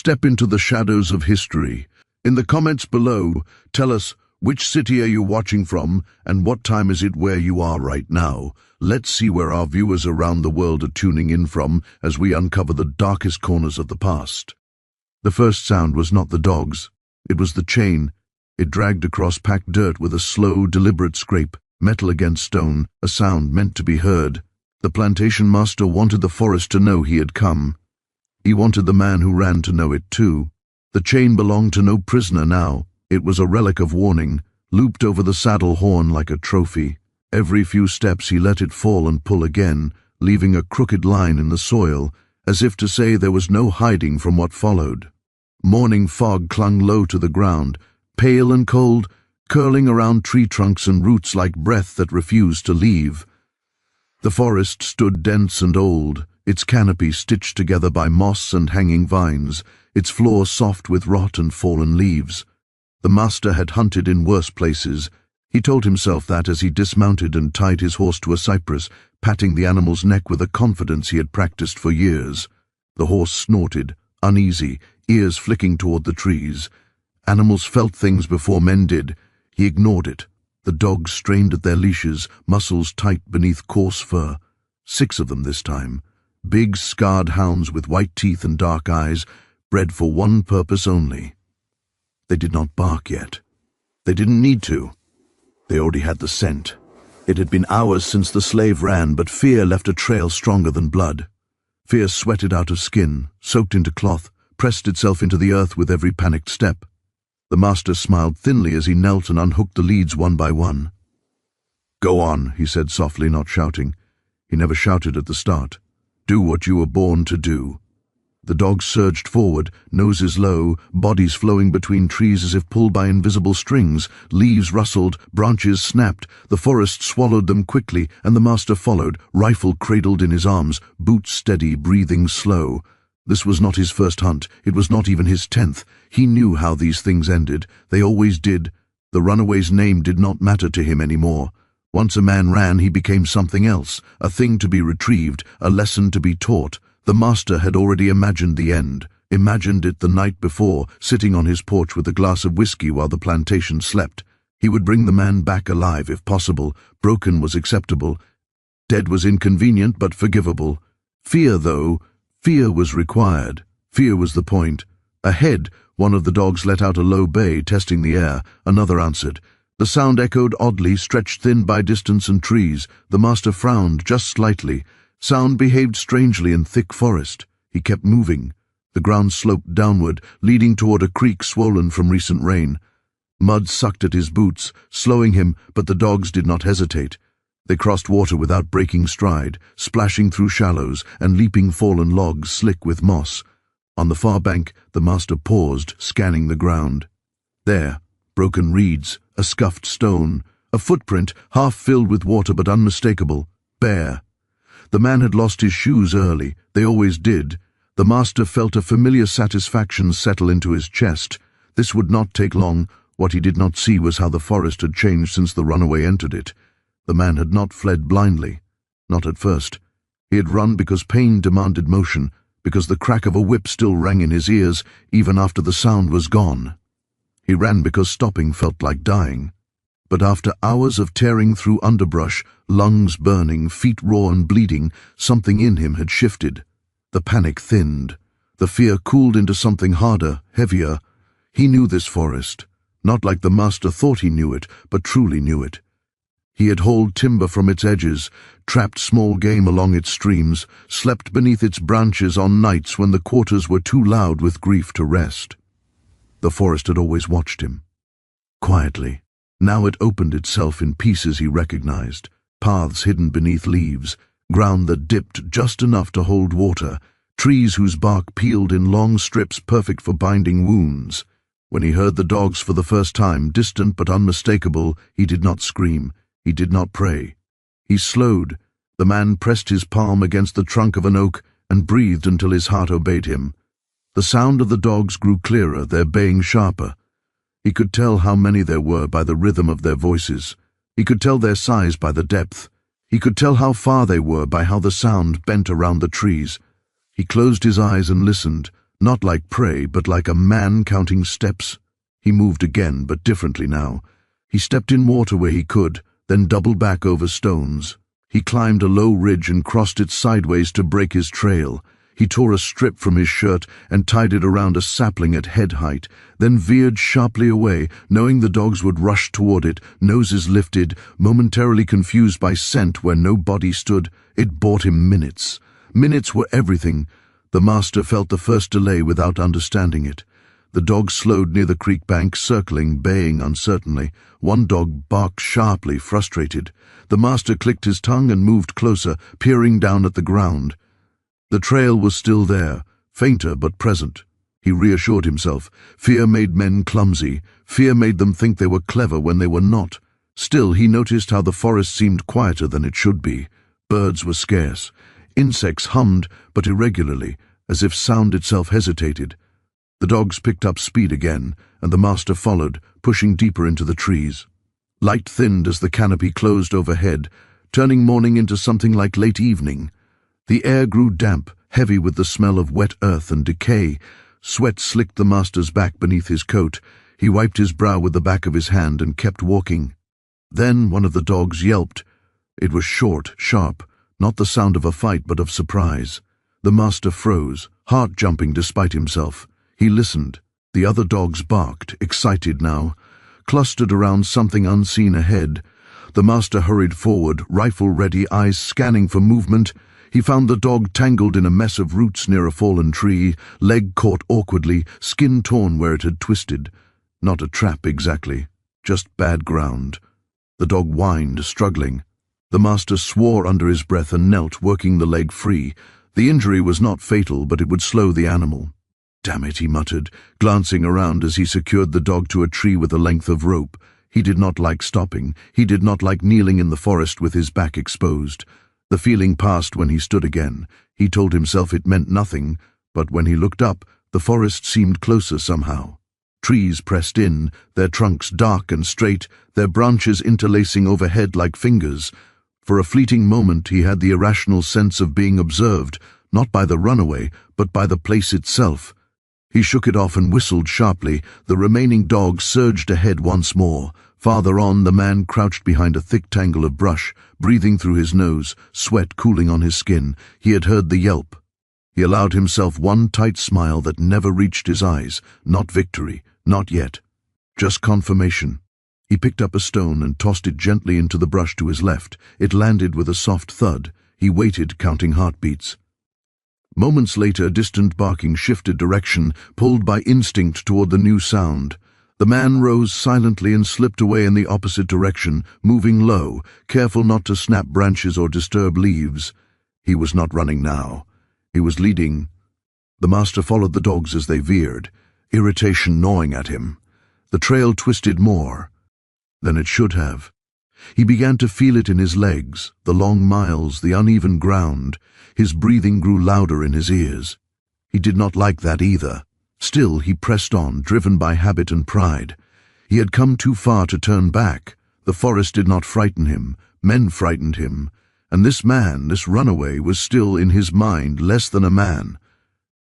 step into the shadows of history. In the comments below, tell us, which city are you watching from, and what time is it where you are right now? Let's see where our viewers around the world are tuning in from as we uncover the darkest corners of the past. The first sound was not the dogs. It was the chain. It dragged across packed dirt with a slow, deliberate scrape, metal against stone, a sound meant to be heard. The plantation master wanted the forest to know he had come. He wanted the man who ran to know it too. The chain belonged to no prisoner now. It was a relic of warning, looped over the saddle horn like a trophy. Every few steps he let it fall and pull again, leaving a crooked line in the soil, as if to say there was no hiding from what followed. Morning fog clung low to the ground, pale and cold, curling around tree trunks and roots like breath that refused to leave. The forest stood dense and old, its canopy stitched together by moss and hanging vines, its floor soft with rot and fallen leaves. The master had hunted in worse places. He told himself that as he dismounted and tied his horse to a cypress, patting the animal's neck with a confidence he had practiced for years. The horse snorted, uneasy, ears flicking toward the trees. Animals felt things before men did. He ignored it. The dogs strained at their leashes, muscles tight beneath coarse fur. 6 of them this time. Big, scarred hounds with white teeth and dark eyes, bred for one purpose only. They did not bark yet. They didn't need to. They already had the scent. It had been hours since the slave ran, but fear left a trail stronger than blood. Fear sweated out of skin, soaked into cloth, pressed itself into the earth with every panicked step. The master smiled thinly as he knelt and unhooked the leads one by one. "Go on," he said softly, not shouting. He never shouted at the start. "Do what you were born to do." The dogs surged forward, noses low, bodies flowing between trees as if pulled by invisible strings. Leaves rustled, branches snapped, the forest swallowed them quickly, and the master followed, rifle cradled in his arms, boots steady, breathing slow. This was not his first hunt, it was not even his 10th. He knew how these things ended. They always did. The runaway's name did not matter to him anymore. Once a man ran, he became something else, a thing to be retrieved, a lesson to be taught. The master had already imagined the end, imagined it the night before, sitting on his porch with a glass of whiskey while the plantation slept. He would bring the man back alive if possible. Broken was acceptable. Dead was inconvenient but forgivable. Fear, though, fear was required. Fear was the point. Ahead, one of the dogs let out a low bay, testing the air. Another answered. The sound echoed oddly, stretched thin by distance and trees. The master frowned, just slightly. Sound behaved strangely in thick forest. He kept moving. The ground sloped downward, leading toward a creek swollen from recent rain. Mud sucked at his boots, slowing him, but the dogs did not hesitate. They crossed water without breaking stride, splashing through shallows and leaping fallen logs slick with moss. On the far bank, the master paused, scanning the ground. There, broken reeds, a scuffed stone, a footprint half filled with water but unmistakable, bare. The man had lost his shoes early. They always did. The master felt a familiar satisfaction settle into his chest. This would not take long. What he did not see was how the forest had changed since the runaway entered it. The man had not fled blindly. Not at first. He had run because pain demanded motion, because the crack of a whip still rang in his ears even after the sound was gone. He ran because stopping felt like dying. But after hours of tearing through underbrush, lungs burning, feet raw and bleeding, something in him had shifted. The panic thinned. The fear cooled into something harder, heavier. He knew this forest, not like the master thought he knew it, but truly knew it. He had hauled timber from its edges, trapped small game along its streams, slept beneath its branches on nights when the quarters were too loud with grief to rest. The forest had always watched him. Quietly. Now it opened itself in pieces he recognized, paths hidden beneath leaves, ground that dipped just enough to hold water, trees whose bark peeled in long strips perfect for binding wounds. When he heard the dogs for the first time, distant but unmistakable, he did not scream, he did not pray. He slowed. The man pressed his palm against the trunk of an oak and breathed until his heart obeyed him. The sound of the dogs grew clearer, their baying sharper. He could tell how many there were by the rhythm of their voices. He could tell their size by the depth. He could tell how far they were by how the sound bent around the trees. He closed his eyes and listened, Not like prey, but like a man counting steps. He moved again, but differently now. He stepped in water where he could, then doubled back over stones. He climbed a low ridge and crossed it sideways to break his trail. He tore a strip from his shirt and tied it around a sapling at head height, then veered sharply away, knowing the dogs would rush toward it, noses lifted, momentarily confused by scent where no body stood. It bought him minutes. Minutes were everything. The master felt the first delay without understanding it. The dogs slowed near the creek bank, circling, baying uncertainly. One dog barked sharply, frustrated. The master clicked his tongue and moved closer, peering down at the ground. The trail was still there, fainter but present. He reassured himself. Fear made men clumsy. Fear made them think they were clever when they were not. Still, he noticed how the forest seemed quieter than it should be. Birds were scarce. Insects hummed, but irregularly, as if sound itself hesitated. The dogs picked up speed again, and the master followed, pushing deeper into the trees. Light thinned as the canopy closed overhead, turning morning into something like late evening. The air grew damp, heavy with the smell of wet earth and decay. Sweat slicked the master's back beneath his coat. He wiped his brow with the back of his hand and kept walking. Then one of the dogs yelped. It was short, sharp, not the sound of a fight but of surprise. The master froze, heart jumping despite himself. He listened. The other dogs barked, excited now, clustered around something unseen ahead. The master hurried forward, rifle ready, eyes scanning for movement. He found the dog tangled in a mess of roots near a fallen tree, leg caught awkwardly, skin torn where it had twisted. Not a trap exactly, just bad ground. The dog whined, struggling. The master swore under his breath and knelt, working the leg free. The injury was not fatal, but it would slow the animal. "Damn it," he muttered, glancing around as he secured the dog to a tree with a length of rope. He did not like stopping. He did not like kneeling in the forest with his back exposed. The feeling passed when he stood again. He told himself it meant nothing, but when he looked up, the forest seemed closer somehow. Trees pressed in, their trunks dark and straight, their branches interlacing overhead like fingers. For a fleeting moment he had the irrational sense of being observed, not by the runaway, but by the place itself. He shook it off and whistled sharply. The remaining dogs surged ahead once more. Farther on, the man crouched behind a thick tangle of brush, breathing through his nose, sweat cooling on his skin. He had heard the yelp. He allowed himself one tight smile that never reached his eyes. Not victory, not yet. Just confirmation. He picked up a stone and tossed it gently into the brush to his left. It landed with a soft thud. He waited, counting heartbeats. Moments later, distant barking shifted direction, pulled by instinct toward the new sound. The man rose silently and slipped away in the opposite direction, moving low, careful not to snap branches or disturb leaves. He was not running now. He was leading. The master followed the dogs as they veered, irritation gnawing at him. The trail twisted more than it should have. He began to feel it in his legs, the long miles, the uneven ground. His breathing grew louder in his ears. He did not like that either. Still, he pressed on, driven by habit and pride. He had come too far to turn back. The forest did not frighten him. Men frightened him. And this man, this runaway, was still, in his mind, less than a man.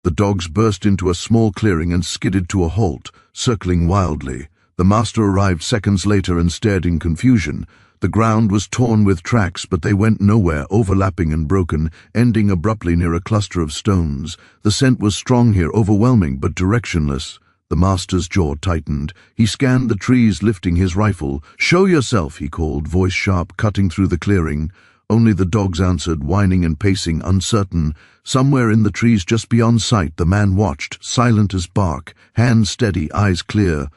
The dogs burst into a small clearing and skidded to a halt, circling wildly. The master arrived seconds later and stared in confusion. The ground was torn with tracks, but they went nowhere, overlapping and broken, ending abruptly near a cluster of stones. The scent was strong here, overwhelming, but directionless. The master's jaw tightened. He scanned the trees, lifting his rifle. "Show yourself," he called, voice sharp, cutting through the clearing. Only the dogs answered, whining and pacing, uncertain. Somewhere in the trees just beyond sight, the man watched, silent as bark, hands steady, eyes clear.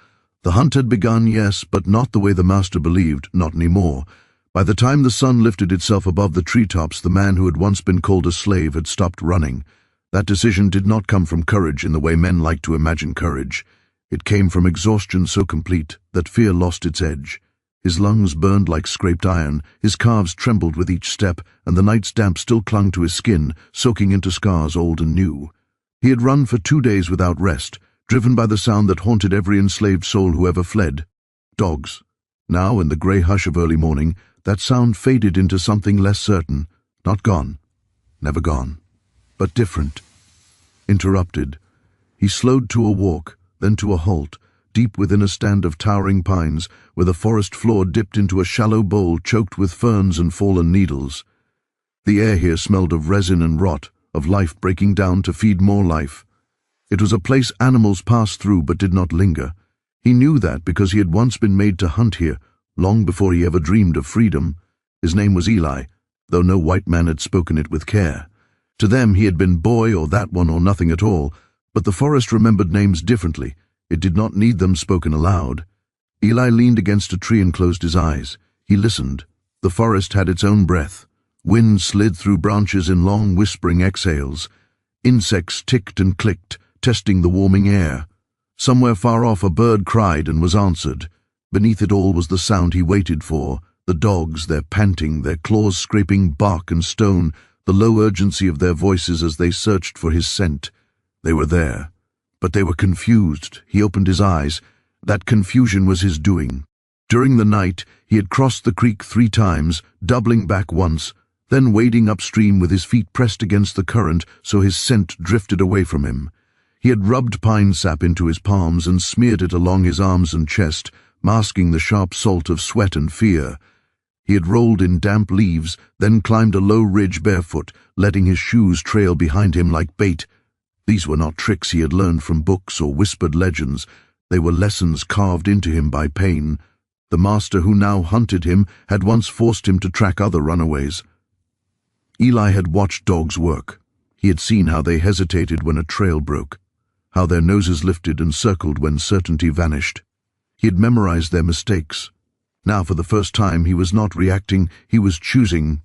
The hunt had begun, yes, but not the way the master believed, not anymore. By the time the sun lifted itself above the treetops, the man who had once been called a slave had stopped running. That decision did not come from courage in the way men like to imagine courage. It came from exhaustion so complete that fear lost its edge. His lungs burned like scraped iron, his calves trembled with each step, and the night's damp still clung to his skin, soaking into scars old and new. He had run for 2 days without rest, driven by the sound that haunted every enslaved soul who ever fled. Dogs. Now, in the grey hush of early morning, that sound faded into something less certain. Not gone. Never gone. But different. Interrupted. He slowed to a walk, then to a halt, deep within a stand of towering pines, where the forest floor dipped into a shallow bowl choked with ferns and fallen needles. The air here smelled of resin and rot, of life breaking down to feed more life. It was a place animals passed through but did not linger. He knew that because he had once been made to hunt here, long before he ever dreamed of freedom. His name was Eli, though no white man had spoken it with care. To them he had been boy or that one or nothing at all, but the forest remembered names differently. It did not need them spoken aloud. Eli leaned against a tree and closed his eyes. He listened. The forest had its own breath. Wind slid through branches in long, whispering exhales. Insects ticked and clicked, testing the warming air. Somewhere far off a bird cried and was answered. Beneath it all was the sound he waited for, the dogs, their panting, their claws scraping bark and stone, the low urgency of their voices as they searched for his scent. They were there, but they were confused. He opened his eyes. That confusion was his doing. During the night, he had crossed the creek 3 times, doubling back once, then wading upstream with his feet pressed against the current so his scent drifted away from him. He had rubbed pine sap into his palms and smeared it along his arms and chest, masking the sharp salt of sweat and fear. He had rolled in damp leaves, then climbed a low ridge barefoot, letting his shoes trail behind him like bait. These were not tricks he had learned from books or whispered legends. They were lessons carved into him by pain. The master who now hunted him had once forced him to track other runaways. Eli had watched dogs work. He had seen how they hesitated when a trail broke, how their noses lifted and circled when certainty vanished. He had memorized their mistakes. Now for the first time he was not reacting, he was choosing.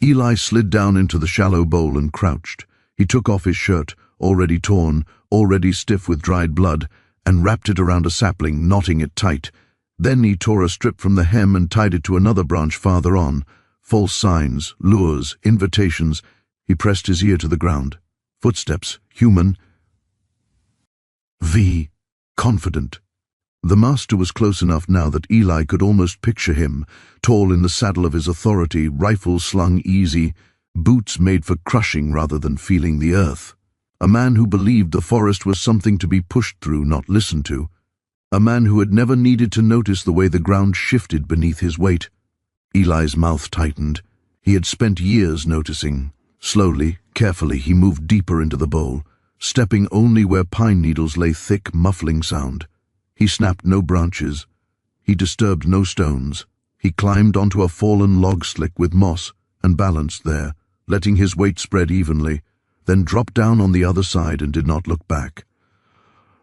Eli slid down into the shallow bowl and crouched. He took off his shirt, already torn, already stiff with dried blood, and wrapped it around a sapling, knotting it tight. Then he tore a strip from the hem and tied it to another branch farther on. False signs, lures, invitations. He pressed his ear to the ground. Footsteps, human. Confident. The master was close enough now that Eli could almost picture him, tall in the saddle of his authority, rifle slung easy, boots made for crushing rather than feeling the earth. A man who believed the forest was something to be pushed through, not listened to. A man who had never needed to notice the way the ground shifted beneath his weight. Eli's mouth tightened. He had spent years noticing. Slowly, carefully, he moved deeper into the bowl, stepping only where pine needles lay thick, muffling sound. He snapped no branches. He disturbed no stones. He climbed onto a fallen log slick with moss and balanced there, letting his weight spread evenly, then dropped down on the other side and did not look back.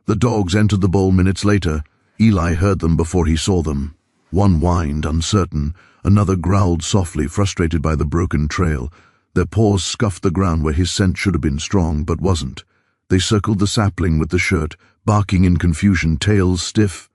The dogs entered the bowl minutes later. Eli heard them before he saw them. One whined, uncertain. Another growled softly, frustrated by the broken trail. Their paws scuffed the ground where his scent should have been strong, but wasn't. They circled the sapling with the shirt, barking in confusion, tails stiff.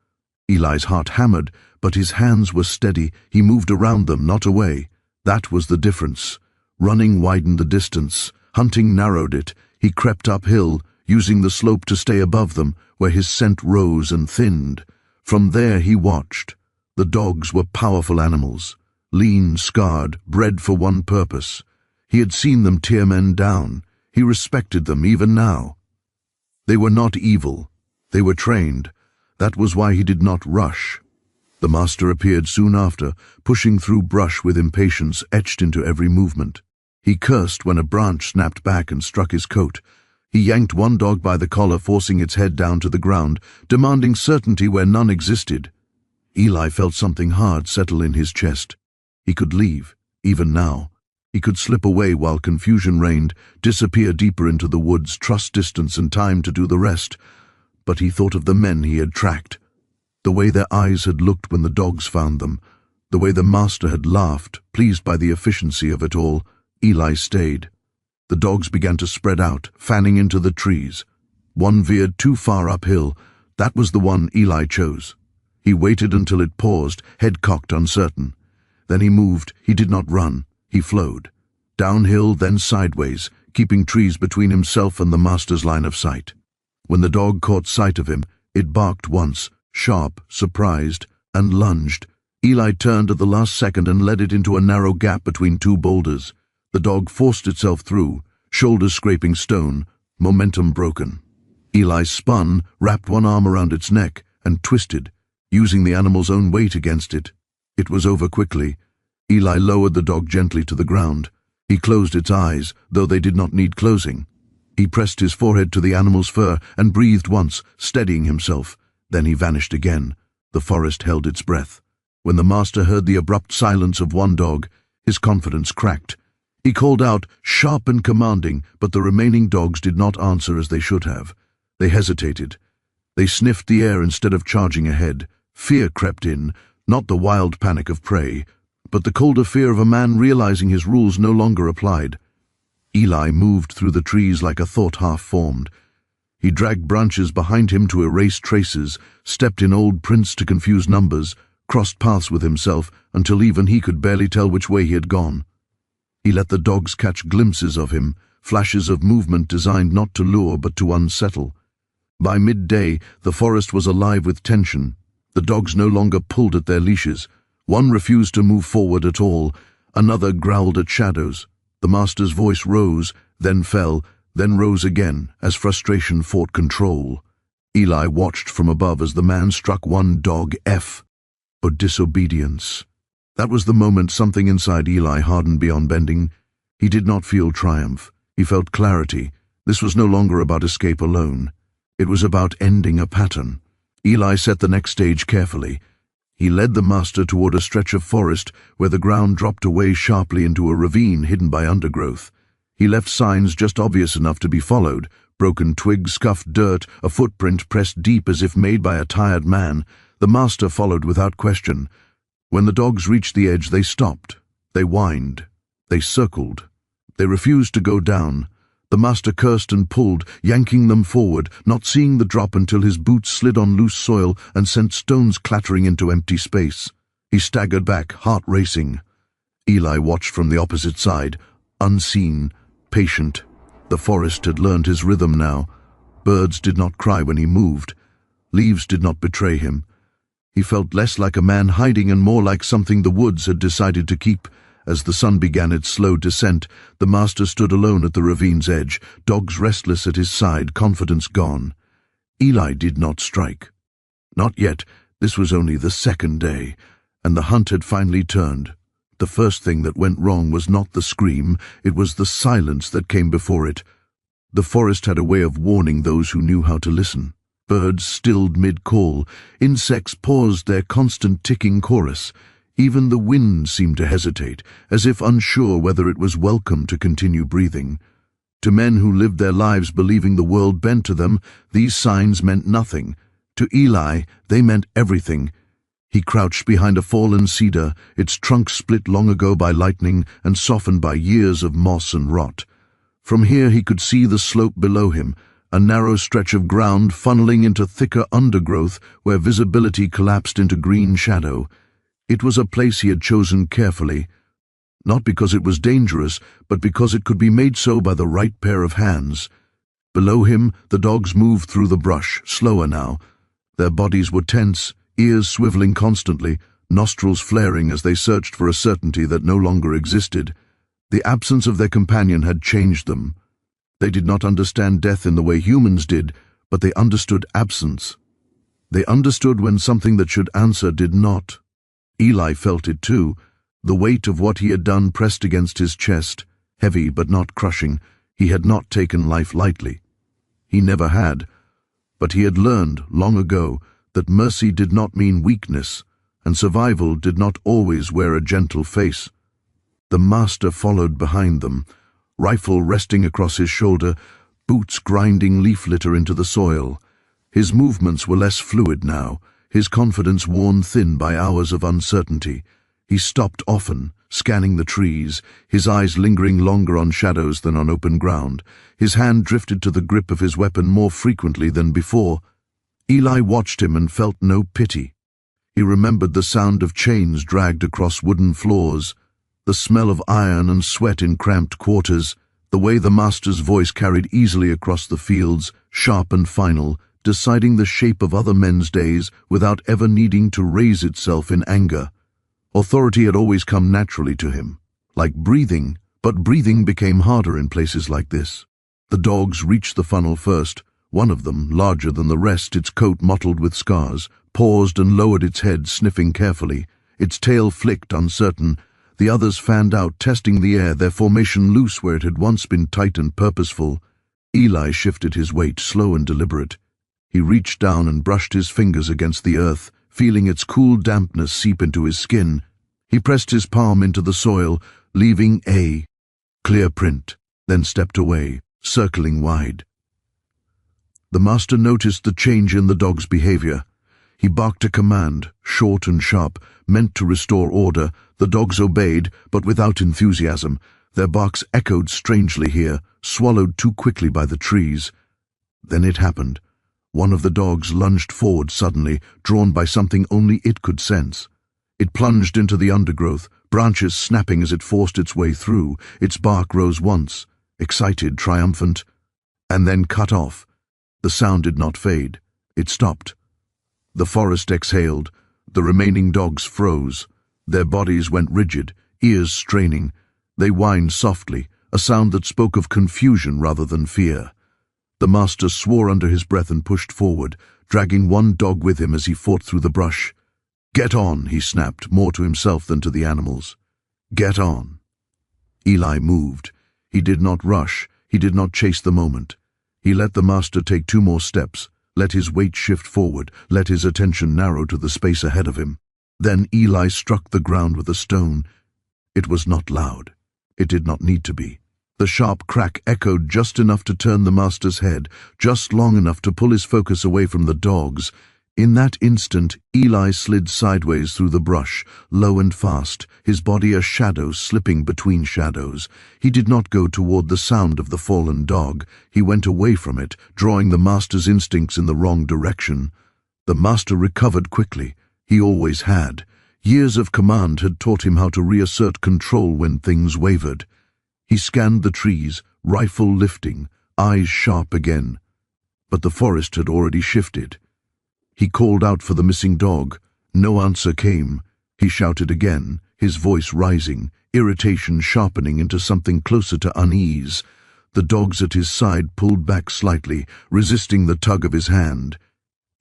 Eli's heart hammered, but his hands were steady. He moved around them, not away. That was the difference. Running widened the distance. Hunting narrowed it. He crept uphill, using the slope to stay above them, where his scent rose and thinned. From there he watched. The dogs were powerful animals, lean, scarred, bred for one purpose. He had seen them tear men down. He respected them even now. They were not evil. They were trained. That was why he did not rush. The master appeared soon after, pushing through brush with impatience etched into every movement. He cursed when a branch snapped back and struck his coat. He yanked one dog by the collar, forcing its head down to the ground, demanding certainty where none existed. Eli felt something hard settle in his chest. He could leave, even now. He could slip away while confusion reigned, disappear deeper into the woods, trust distance and time to do the rest. But he thought of the men he had tracked, the way their eyes had looked when the dogs found them, the way the master had laughed, pleased by the efficiency of it all. Eli stayed. The dogs began to spread out, fanning into the trees. One veered too far uphill. That was the one Eli chose. He waited until it paused, head cocked, uncertain. Then he moved. He did not run. He flowed. Downhill, then sideways, keeping trees between himself and the master's line of sight. When the dog caught sight of him, it barked once, sharp, surprised, and lunged. Eli turned at the last second and led it into a narrow gap between two boulders. The dog forced itself through, shoulders scraping stone, momentum broken. Eli spun, wrapped one arm around its neck, and twisted, using the animal's own weight against it. It was over quickly. Eli lowered the dog gently to the ground. He closed its eyes, though they did not need closing. He pressed his forehead to the animal's fur and breathed once, steadying himself. Then he vanished again. The forest held its breath. When the master heard the abrupt silence of one dog, his confidence cracked. He called out, sharp and commanding, but the remaining dogs did not answer as they should have. They hesitated. They sniffed the air instead of charging ahead. Fear crept in, not the wild panic of prey, but the colder fear of a man realizing his rules no longer applied. Eli moved through the trees like a thought half-formed. He dragged branches behind him to erase traces, stepped in old prints to confuse numbers, crossed paths with himself until even he could barely tell which way he had gone. He let the dogs catch glimpses of him, flashes of movement designed not to lure but to unsettle. By midday, the forest was alive with tension. The dogs no longer pulled at their leashes. One refused to move forward at all. Another growled at shadows. The master's voice rose, then fell, then rose again as frustration fought control. Eli watched from above as the man struck one dog F for disobedience. That was the moment something inside Eli hardened beyond bending. He did not feel triumph. He felt clarity. This was no longer about escape alone. It was about ending a pattern. Eli set the next stage carefully. He led the master toward a stretch of forest where the ground dropped away sharply into a ravine hidden by undergrowth. He left signs just obvious enough to be followed, broken twigs, scuffed dirt, a footprint pressed deep as if made by a tired man. The master followed without question. When the dogs reached the edge, they stopped. They whined. They circled. They refused to go down. The master cursed and pulled, yanking them forward, not seeing the drop until his boots slid on loose soil and sent stones clattering into empty space. He staggered back, heart racing. Eli watched from the opposite side, unseen, patient. The forest had learned his rhythm now. Birds did not cry when he moved. Leaves did not betray him. He felt less like a man hiding and more like something the woods had decided to keep. As the sun began its slow descent, the master stood alone at the ravine's edge, dogs restless at his side, confidence gone. Eli did not strike. Not yet. This was only the second day, and the hunt had finally turned. The first thing that went wrong was not the scream, it was the silence that came before it. The forest had a way of warning those who knew how to listen. Birds stilled mid-call. Insects paused their constant ticking chorus. Even the wind seemed to hesitate, as if unsure whether it was welcome to continue breathing. To men who lived their lives believing the world bent to them, these signs meant nothing. To Eli, they meant everything. He crouched behind a fallen cedar, its trunk split long ago by lightning and softened by years of moss and rot. From here he could see the slope below him, a narrow stretch of ground funneling into thicker undergrowth where visibility collapsed into green shadow. It was a place he had chosen carefully, not because it was dangerous, but because it could be made so by the right pair of hands. Below him, the dogs moved through the brush, slower now. Their bodies were tense, ears swiveling constantly, nostrils flaring as they searched for a certainty that no longer existed. The absence of their companion had changed them. They did not understand death in the way humans did, but they understood absence. They understood when something that should answer did not. Eli felt it too. The weight of what he had done pressed against his chest, heavy but not crushing. He had not taken life lightly. He never had. But he had learned, long ago, that mercy did not mean weakness, and survival did not always wear a gentle face. The master followed behind them, rifle resting across his shoulder, boots grinding leaf litter into the soil. His movements were less fluid now, his confidence worn thin by hours of uncertainty. He stopped often, scanning the trees, his eyes lingering longer on shadows than on open ground. His hand drifted to the grip of his weapon more frequently than before. Eli watched him and felt no pity. He remembered the sound of chains dragged across wooden floors, the smell of iron and sweat in cramped quarters, the way the master's voice carried easily across the fields, sharp and final, deciding the shape of other men's days without ever needing to raise itself in anger. Authority had always come naturally to him, like breathing, but breathing became harder in places like this. The dogs reached the funnel first, One of them, larger than the rest, its coat mottled with scars, paused and lowered its head, sniffing carefully. Its tail flicked, uncertain. The others fanned out, testing the air, their formation loose where it had once been tight and purposeful. Eli shifted his weight, slow and deliberate. He reached down and brushed his fingers against the earth, feeling its cool dampness seep into his skin. He pressed his palm into the soil, leaving a clear print, then stepped away, circling wide. The master noticed the change in the dog's behavior. He barked a command, short and sharp, meant to restore order. The dogs obeyed, but without enthusiasm. Their barks echoed strangely here, swallowed too quickly by the trees. Then it happened. One of the dogs lunged forward suddenly, drawn by something only it could sense. It plunged into the undergrowth, branches snapping as it forced its way through. Its bark rose once, excited, triumphant, and then cut off. The sound did not fade. It stopped. The forest exhaled. The remaining dogs froze. Their bodies went rigid, ears straining. They whined softly, a sound that spoke of confusion rather than fear. The master swore under his breath and pushed forward, dragging one dog with him as he fought through the brush. "Get on," he snapped, more to himself than to the animals. "Get on." Eli moved. He did not rush. He did not chase the moment. He let the master take 2 more steps, let his weight shift forward, let his attention narrow to the space ahead of him. Then Eli struck the ground with a stone. It was not loud. It did not need to be. The sharp crack echoed just enough to turn the master's head, just long enough to pull his focus away from the dogs. In that instant, Eli slid sideways through the brush, low and fast, his body a shadow slipping between shadows. He did not go toward the sound of the fallen dog. He went away from it, drawing the master's instincts in the wrong direction. The master recovered quickly. He always had. Years of command had taught him how to reassert control when things wavered. He scanned the trees, rifle lifting, eyes sharp again. But the forest had already shifted. He called out for the missing dog. No answer came. He shouted again, his voice rising, irritation sharpening into something closer to unease. The dogs at his side pulled back slightly, resisting the tug of his hand.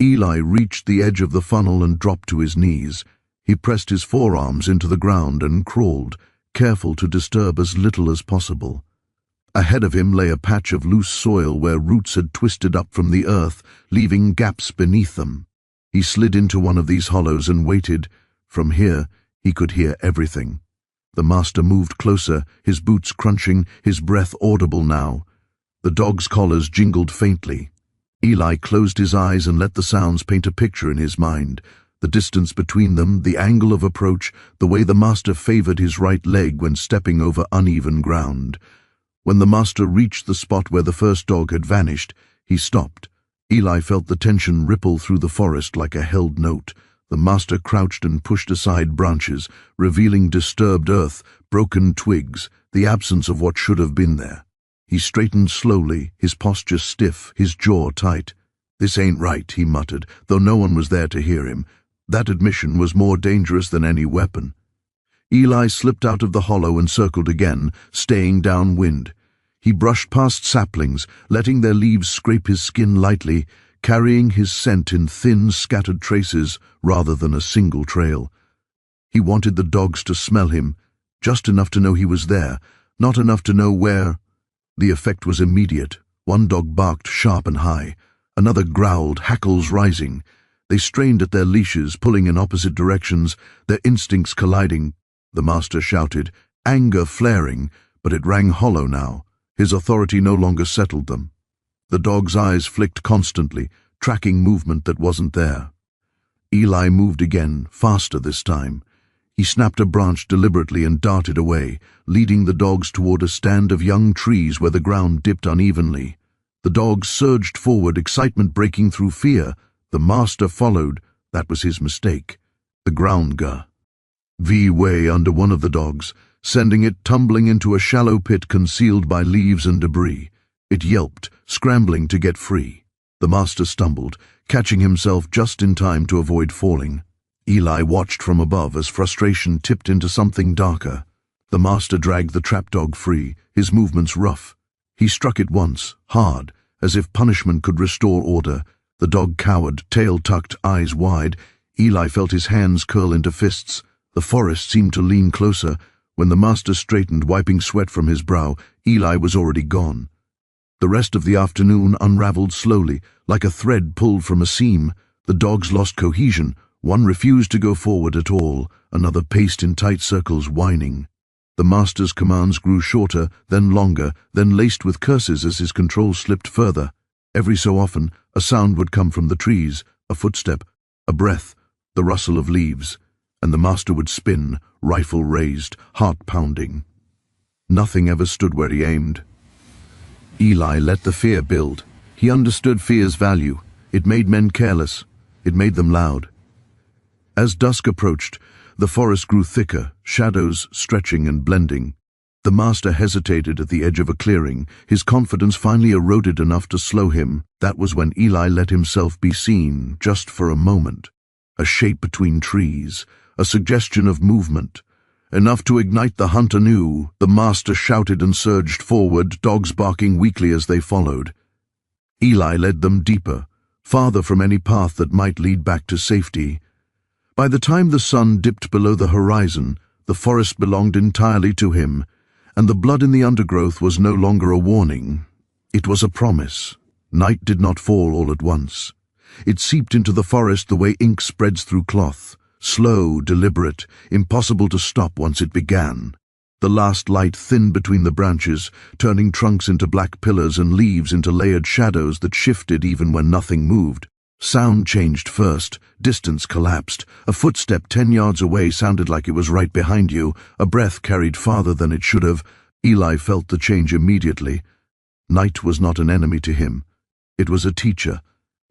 Eli reached the edge of the funnel and dropped to his knees. He pressed his forearms into the ground and crawled, careful to disturb as little as possible. Ahead of him lay a patch of loose soil where roots had twisted up from the earth, leaving gaps beneath them. He slid into one of these hollows and waited. From here, he could hear everything. The master moved closer, his boots crunching, his breath audible now. The dogs' collars jingled faintly. Eli closed his eyes and let the sounds paint a picture in his mind. The distance between them, the angle of approach, the way the master favored his right leg when stepping over uneven ground. When the master reached the spot where the first dog had vanished, he stopped. Eli felt the tension ripple through the forest like a held note. The master crouched and pushed aside branches, revealing disturbed earth, broken twigs, the absence of what should have been there. He straightened slowly, his posture stiff, his jaw tight. "This ain't right," he muttered, though no one was there to hear him. That admission was more dangerous than any weapon. Eli slipped out of the hollow and circled again, staying downwind. He brushed past saplings, letting their leaves scrape his skin lightly, carrying his scent in thin, scattered traces rather than a single trail. He wanted the dogs to smell him, just enough to know he was there, not enough to know where. The effect was immediate. One dog barked sharp and high. Another growled, hackles rising. They strained at their leashes, pulling in opposite directions, their instincts colliding. The master shouted, anger flaring, but it rang hollow now. His authority no longer settled them. The dog's eyes flicked constantly, tracking movement that wasn't there. Eli moved again, faster this time. He snapped a branch deliberately and darted away, leading the dogs toward a stand of young trees where the ground dipped unevenly. The dogs surged forward, excitement breaking through fear. The master followed. That was his mistake. The ground way under one of the dogs, sending it tumbling into a shallow pit concealed by leaves and debris. It yelped, scrambling to get free. The master stumbled, catching himself just in time to avoid falling. Eli watched from above as frustration tipped into something darker. The master dragged the trap dog free, his movements rough. He struck it once, hard, as if punishment could restore order. The dog cowered, tail tucked, eyes wide. Eli felt his hands curl into fists. The forest seemed to lean closer. When the master straightened, wiping sweat from his brow, Eli was already gone. The rest of the afternoon unraveled slowly, like a thread pulled from a seam. The dogs lost cohesion. One refused to go forward at all, another paced in tight circles, whining. The master's commands grew shorter, then longer, then laced with curses as his control slipped further. Every so often, a sound would come from the trees, a footstep, a breath, the rustle of leaves, and the master would spin, rifle raised, heart pounding. Nothing ever stood where he aimed. Eli let the fear build. He understood fear's value. It made men careless. It made them loud. As dusk approached, the forest grew thicker, shadows stretching and blending. The master hesitated at the edge of a clearing. His confidence finally eroded enough to slow him. That was when Eli let himself be seen, just for a moment. A shape between trees, a suggestion of movement. Enough to ignite the hunt anew. The master shouted and surged forward, dogs barking weakly as they followed. Eli led them deeper, farther from any path that might lead back to safety. By the time the sun dipped below the horizon, the forest belonged entirely to him, and the blood in the undergrowth was no longer a warning. It was a promise. Night did not fall all at once. It seeped into the forest the way ink spreads through cloth, slow, deliberate, impossible to stop once it began. The last light thinned between the branches, turning trunks into black pillars and leaves into layered shadows that shifted even when nothing moved. Sound changed first. Distance collapsed. A footstep 10 yards away sounded like it was right behind you. A breath carried farther than it should have. Eli felt the change immediately. Night was not an enemy to him. It was a teacher.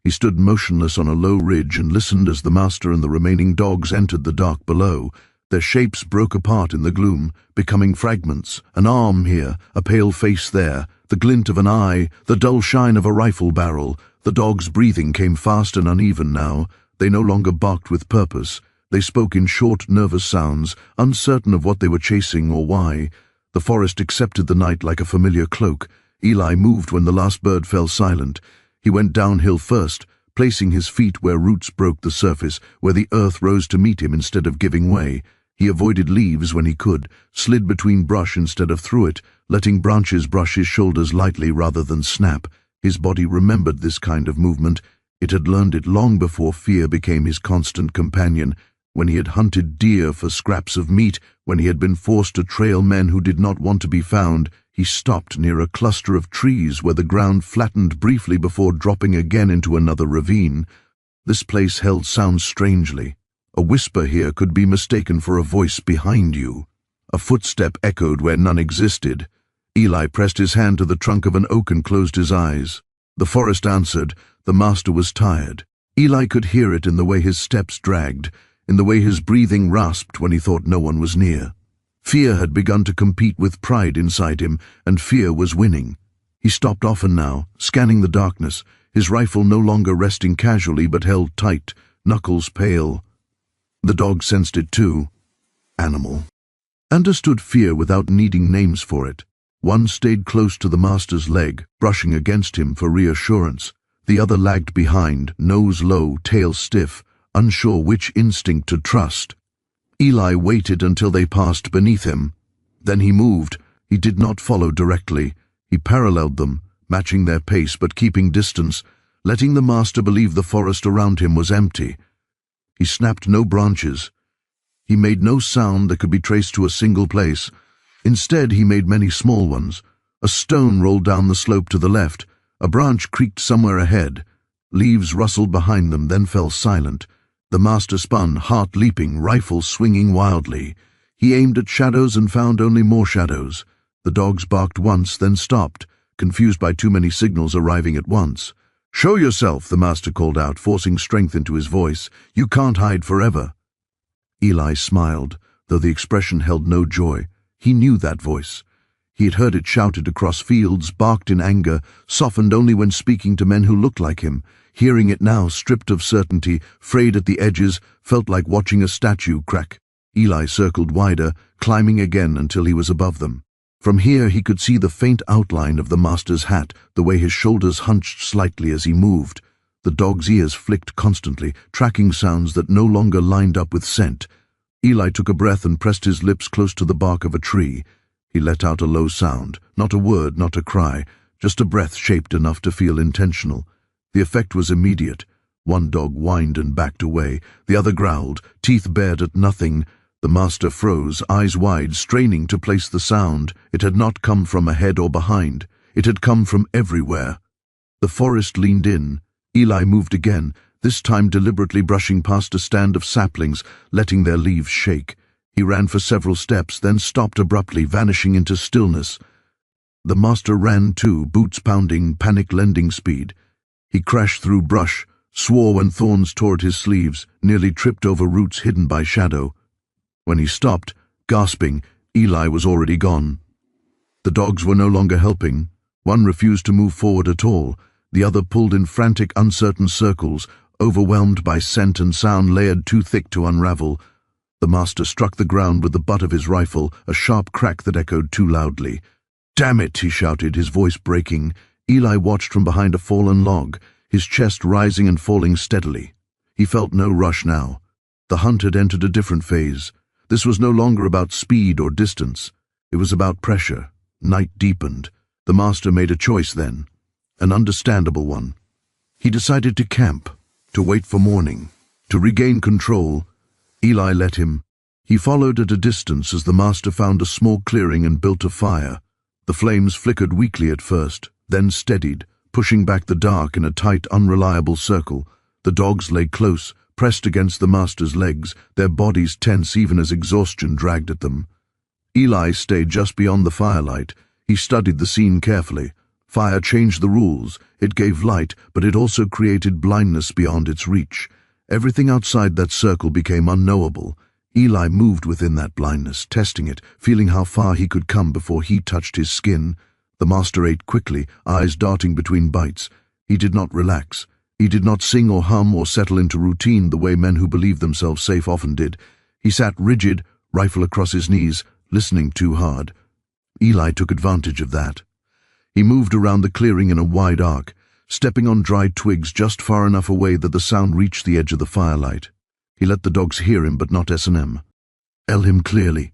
He stood motionless on a low ridge and listened as the master and the remaining dogs entered the dark below. Their shapes broke apart in the gloom, becoming fragments. An arm here, a pale face there, the glint of an eye, the dull shine of a rifle barrel. The dogs' breathing came fast and uneven now. They no longer barked with purpose. They spoke in short, nervous sounds, uncertain of what they were chasing or why. The forest accepted the night like a familiar cloak. Eli moved when the last bird fell silent. He went downhill first, placing his feet where roots broke the surface, where the earth rose to meet him instead of giving way. He avoided leaves when he could, slid between brush instead of through it, letting branches brush his shoulders lightly rather than snap. His body remembered this kind of movement. It had learned it long before fear became his constant companion, when he had hunted deer for scraps of meat, when he had been forced to trail men who did not want to be found. He stopped near a cluster of trees where the ground flattened briefly before dropping again into another ravine. This place held sounds strangely. A whisper here could be mistaken for a voice behind you. A footstep echoed where none existed. Eli pressed his hand to the trunk of an oak and closed his eyes. The forest answered. The master was tired. Eli could hear it in the way his steps dragged, in the way his breathing rasped when he thought no one was near. Fear had begun to compete with pride inside him, and fear was winning. He stopped often now, scanning the darkness, his rifle no longer resting casually but held tight, knuckles pale. The dog sensed it too. Animal. Understood fear without needing names for it. One stayed close to the master's leg, brushing against him for reassurance. The other lagged behind, nose low, tail stiff, unsure which instinct to trust. Eli waited until they passed beneath him. Then he moved. He did not follow directly. He paralleled them, matching their pace but keeping distance, letting the master believe the forest around him was empty. He snapped no branches. He made no sound that could be traced to a single place. Instead, he made many small ones. A stone rolled down the slope to the left. A branch creaked somewhere ahead. Leaves rustled behind them, then fell silent. The master spun, heart leaping, rifle swinging wildly. He aimed at shadows and found only more shadows. The dogs barked once, then stopped, confused by too many signals arriving at once. "Show yourself," the master called out, forcing strength into his voice. "You can't hide forever." Eli smiled, though the expression held no joy. He knew that voice. He had heard it shouted across fields, barked in anger, softened only when speaking to men who looked like him. Hearing it now, stripped of certainty, frayed at the edges, felt like watching a statue crack. Eli circled wider, climbing again until he was above them. From here he could see the faint outline of the master's hat, the way his shoulders hunched slightly as he moved. The dog's ears flicked constantly, tracking sounds that no longer lined up with scent. Eli took a breath and pressed his lips close to the bark of a tree. He let out a low sound, not a word, not a cry, just a breath shaped enough to feel intentional. The effect was immediate. One dog whined and backed away. The other growled, teeth bared at nothing. The master froze, eyes wide, straining to place the sound. It had not come from ahead or behind. It had come from everywhere. The forest leaned in. Eli moved again, this time deliberately brushing past a stand of saplings, letting their leaves shake. He ran for several steps, then stopped abruptly, vanishing into stillness. The master ran too, boots pounding, panic lending speed. He crashed through brush, swore when thorns tore at his sleeves, nearly tripped over roots hidden by shadow. When he stopped, gasping, Eli was already gone. The dogs were no longer helping. One refused to move forward at all. The other pulled in frantic, uncertain circles, overwhelmed by scent and sound layered too thick to unravel. The master struck the ground with the butt of his rifle, a sharp crack that echoed too loudly. "Damn it!" he shouted, his voice breaking. Eli watched from behind a fallen log, his chest rising and falling steadily. He felt no rush now. The hunt had entered a different phase. This was no longer about speed or distance. It was about pressure. Night deepened. The master made a choice then, an understandable one. He decided to camp, to wait for morning, to regain control. Eli let him. He followed at a distance as the master found a small clearing and built a fire. The flames flickered weakly at first, then steadied, pushing back the dark in a tight, unreliable circle. The dogs lay close, pressed against the master's legs, their bodies tense even as exhaustion dragged at them. Eli stayed just beyond the firelight. He studied the scene carefully. Fire changed the rules. It gave light, but it also created blindness beyond its reach. Everything outside that circle became unknowable. Eli moved within that blindness, testing it, feeling how far he could come before heat touched his skin. The master ate quickly, eyes darting between bites. He did not relax. He did not sing or hum or settle into routine the way men who believed themselves safe often did. He sat rigid, rifle across his knees, listening too hard. Eli took advantage of that. He moved around the clearing in a wide arc, stepping on dry twigs just far enough away that the sound reached the edge of the firelight. He let the dogs hear him, but not S&M. Him clearly.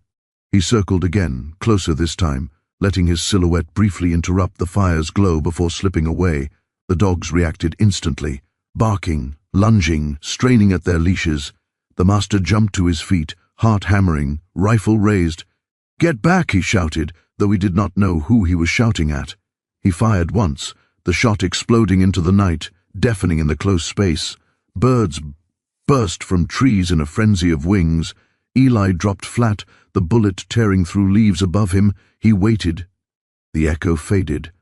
He circled again, closer this time, letting his silhouette briefly interrupt the fire's glow before slipping away. The dogs reacted instantly, barking, lunging, straining at their leashes. The master jumped to his feet, heart hammering, rifle raised. "Get back!" he shouted, though he did not know who he was shouting at. He fired once, the shot exploding into the night, deafening in the close space. Birds burst from trees in a frenzy of wings. Eli dropped flat, the bullet tearing through leaves above him. He waited. The echo faded.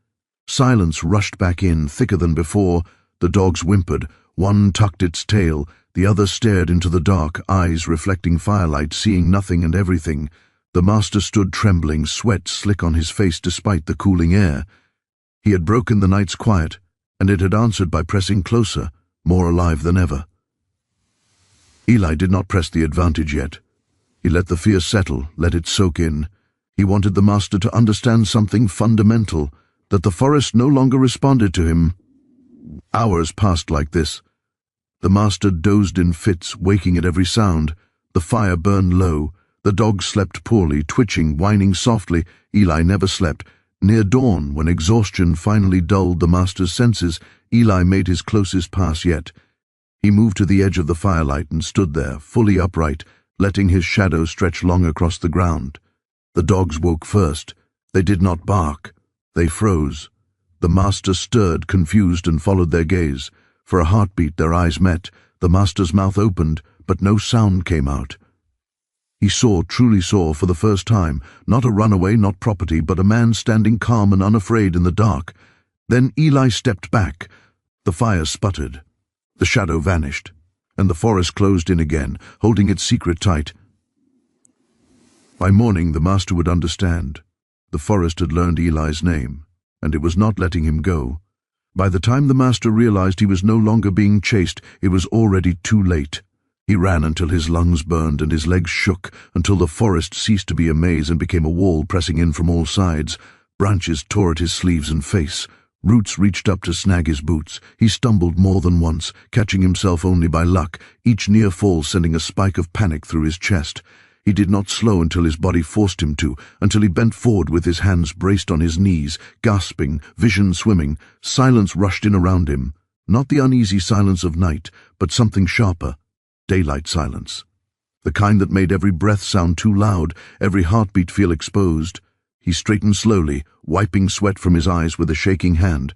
Silence rushed back in, thicker than before. The dogs whimpered. One tucked its tail. The other stared into the dark, eyes reflecting firelight, seeing nothing and everything. The master stood trembling, sweat slick on his face despite the cooling air. He had broken the night's quiet, and it had answered by pressing closer, more alive than ever. Eli did not press the advantage yet. He let the fear settle, let it soak in. He wanted the master to understand something fundamental, that the forest no longer responded to him. Hours passed like this. The master dozed in fits, waking at every sound. The fire burned low. The dogs slept poorly, twitching, whining softly. Eli never slept. Near dawn, when exhaustion finally dulled the master's senses, Eli made his closest pass yet. He moved to the edge of the firelight and stood there, fully upright, letting his shadow stretch long across the ground. The dogs woke first. They did not bark. They froze. The master stirred, confused, and followed their gaze. For a heartbeat their eyes met. The master's mouth opened, but no sound came out. He saw, truly saw, for the first time, not a runaway, not property, but a man standing calm and unafraid in the dark. Then Eli stepped back. The fire sputtered. The shadow vanished, and the forest closed in again, holding its secret tight. By morning the master would understand. The forest had learned Eli's name, and it was not letting him go. By the time the master realized he was no longer being chased, it was already too late. He ran until his lungs burned and his legs shook, until the forest ceased to be a maze and became a wall pressing in from all sides. Branches tore at his sleeves and face. Roots reached up to snag his boots. He stumbled more than once, catching himself only by luck, each near fall sending a spike of panic through his chest. He did not slow until his body forced him to, until he bent forward with his hands braced on his knees, gasping, vision swimming. Silence rushed in around him. Not the uneasy silence of night, but something sharper. Daylight silence. The kind that made every breath sound too loud, every heartbeat feel exposed. He straightened slowly, wiping sweat from his eyes with a shaking hand.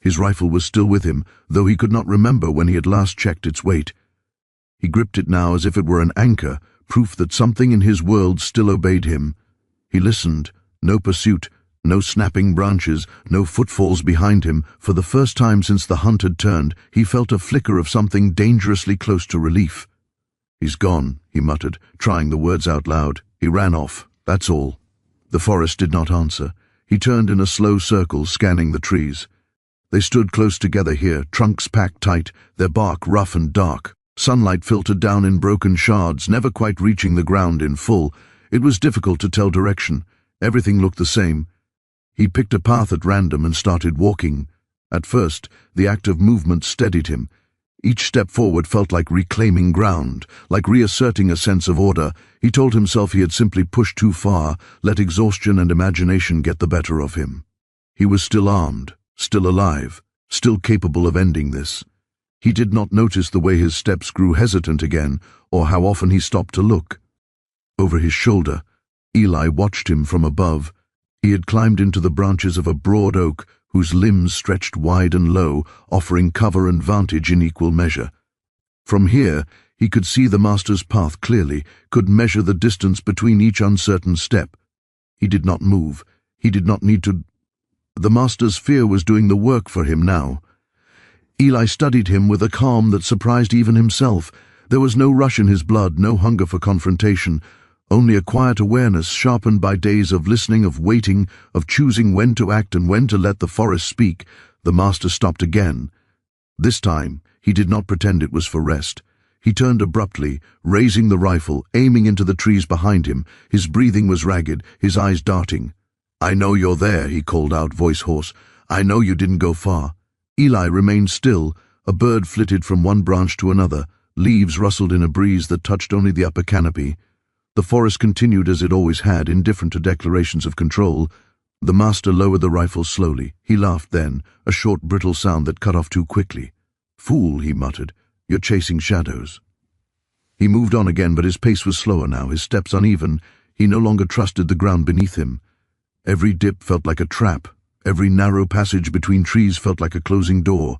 His rifle was still with him, though he could not remember when he had last checked its weight. He gripped it now as if it were an anchor, proof that something in his world still obeyed him. He listened. No pursuit, no snapping branches, no footfalls behind him. For the first time since the hunt had turned, he felt a flicker of something dangerously close to relief. "He's gone," he muttered, trying the words out loud. "He ran off, that's all." The forest did not answer. He turned in a slow circle, scanning the trees. They stood close together here, trunks packed tight, their bark rough and dark. Sunlight filtered down in broken shards, never quite reaching the ground in full. It was difficult to tell direction. Everything looked the same. He picked a path at random and started walking. At first, the act of movement steadied him. Each step forward felt like reclaiming ground, like reasserting a sense of order. He told himself he had simply pushed too far, let exhaustion and imagination get the better of him. He was still armed, still alive, still capable of ending this. He did not notice the way his steps grew hesitant again, or how often he stopped to look. Over his shoulder, Eli watched him from above. He had climbed into the branches of a broad oak whose limbs stretched wide and low, offering cover and vantage in equal measure. From here, he could see the master's path clearly, could measure the distance between each uncertain step. He did not move. He did not need to. The master's fear was doing the work for him now. Eli studied him with a calm that surprised even himself. There was no rush in his blood, no hunger for confrontation, only a quiet awareness sharpened by days of listening, of waiting, of choosing when to act and when to let the forest speak. The master stopped again. This time, he did not pretend it was for rest. He turned abruptly, raising the rifle, aiming into the trees behind him. His breathing was ragged, his eyes darting. "I know you're there," he called out, voice hoarse. "I know you didn't go far." Eli remained still. A bird flitted from one branch to another. Leaves rustled in a breeze that touched only the upper canopy. The forest continued as it always had, indifferent to declarations of control. The master lowered the rifle slowly. He laughed then, a short, brittle sound that cut off too quickly. "Fool," he muttered, "you're chasing shadows." He moved on again, but his pace was slower now, his steps uneven. He no longer trusted the ground beneath him. Every dip felt like a trap. Every narrow passage between trees felt like a closing door.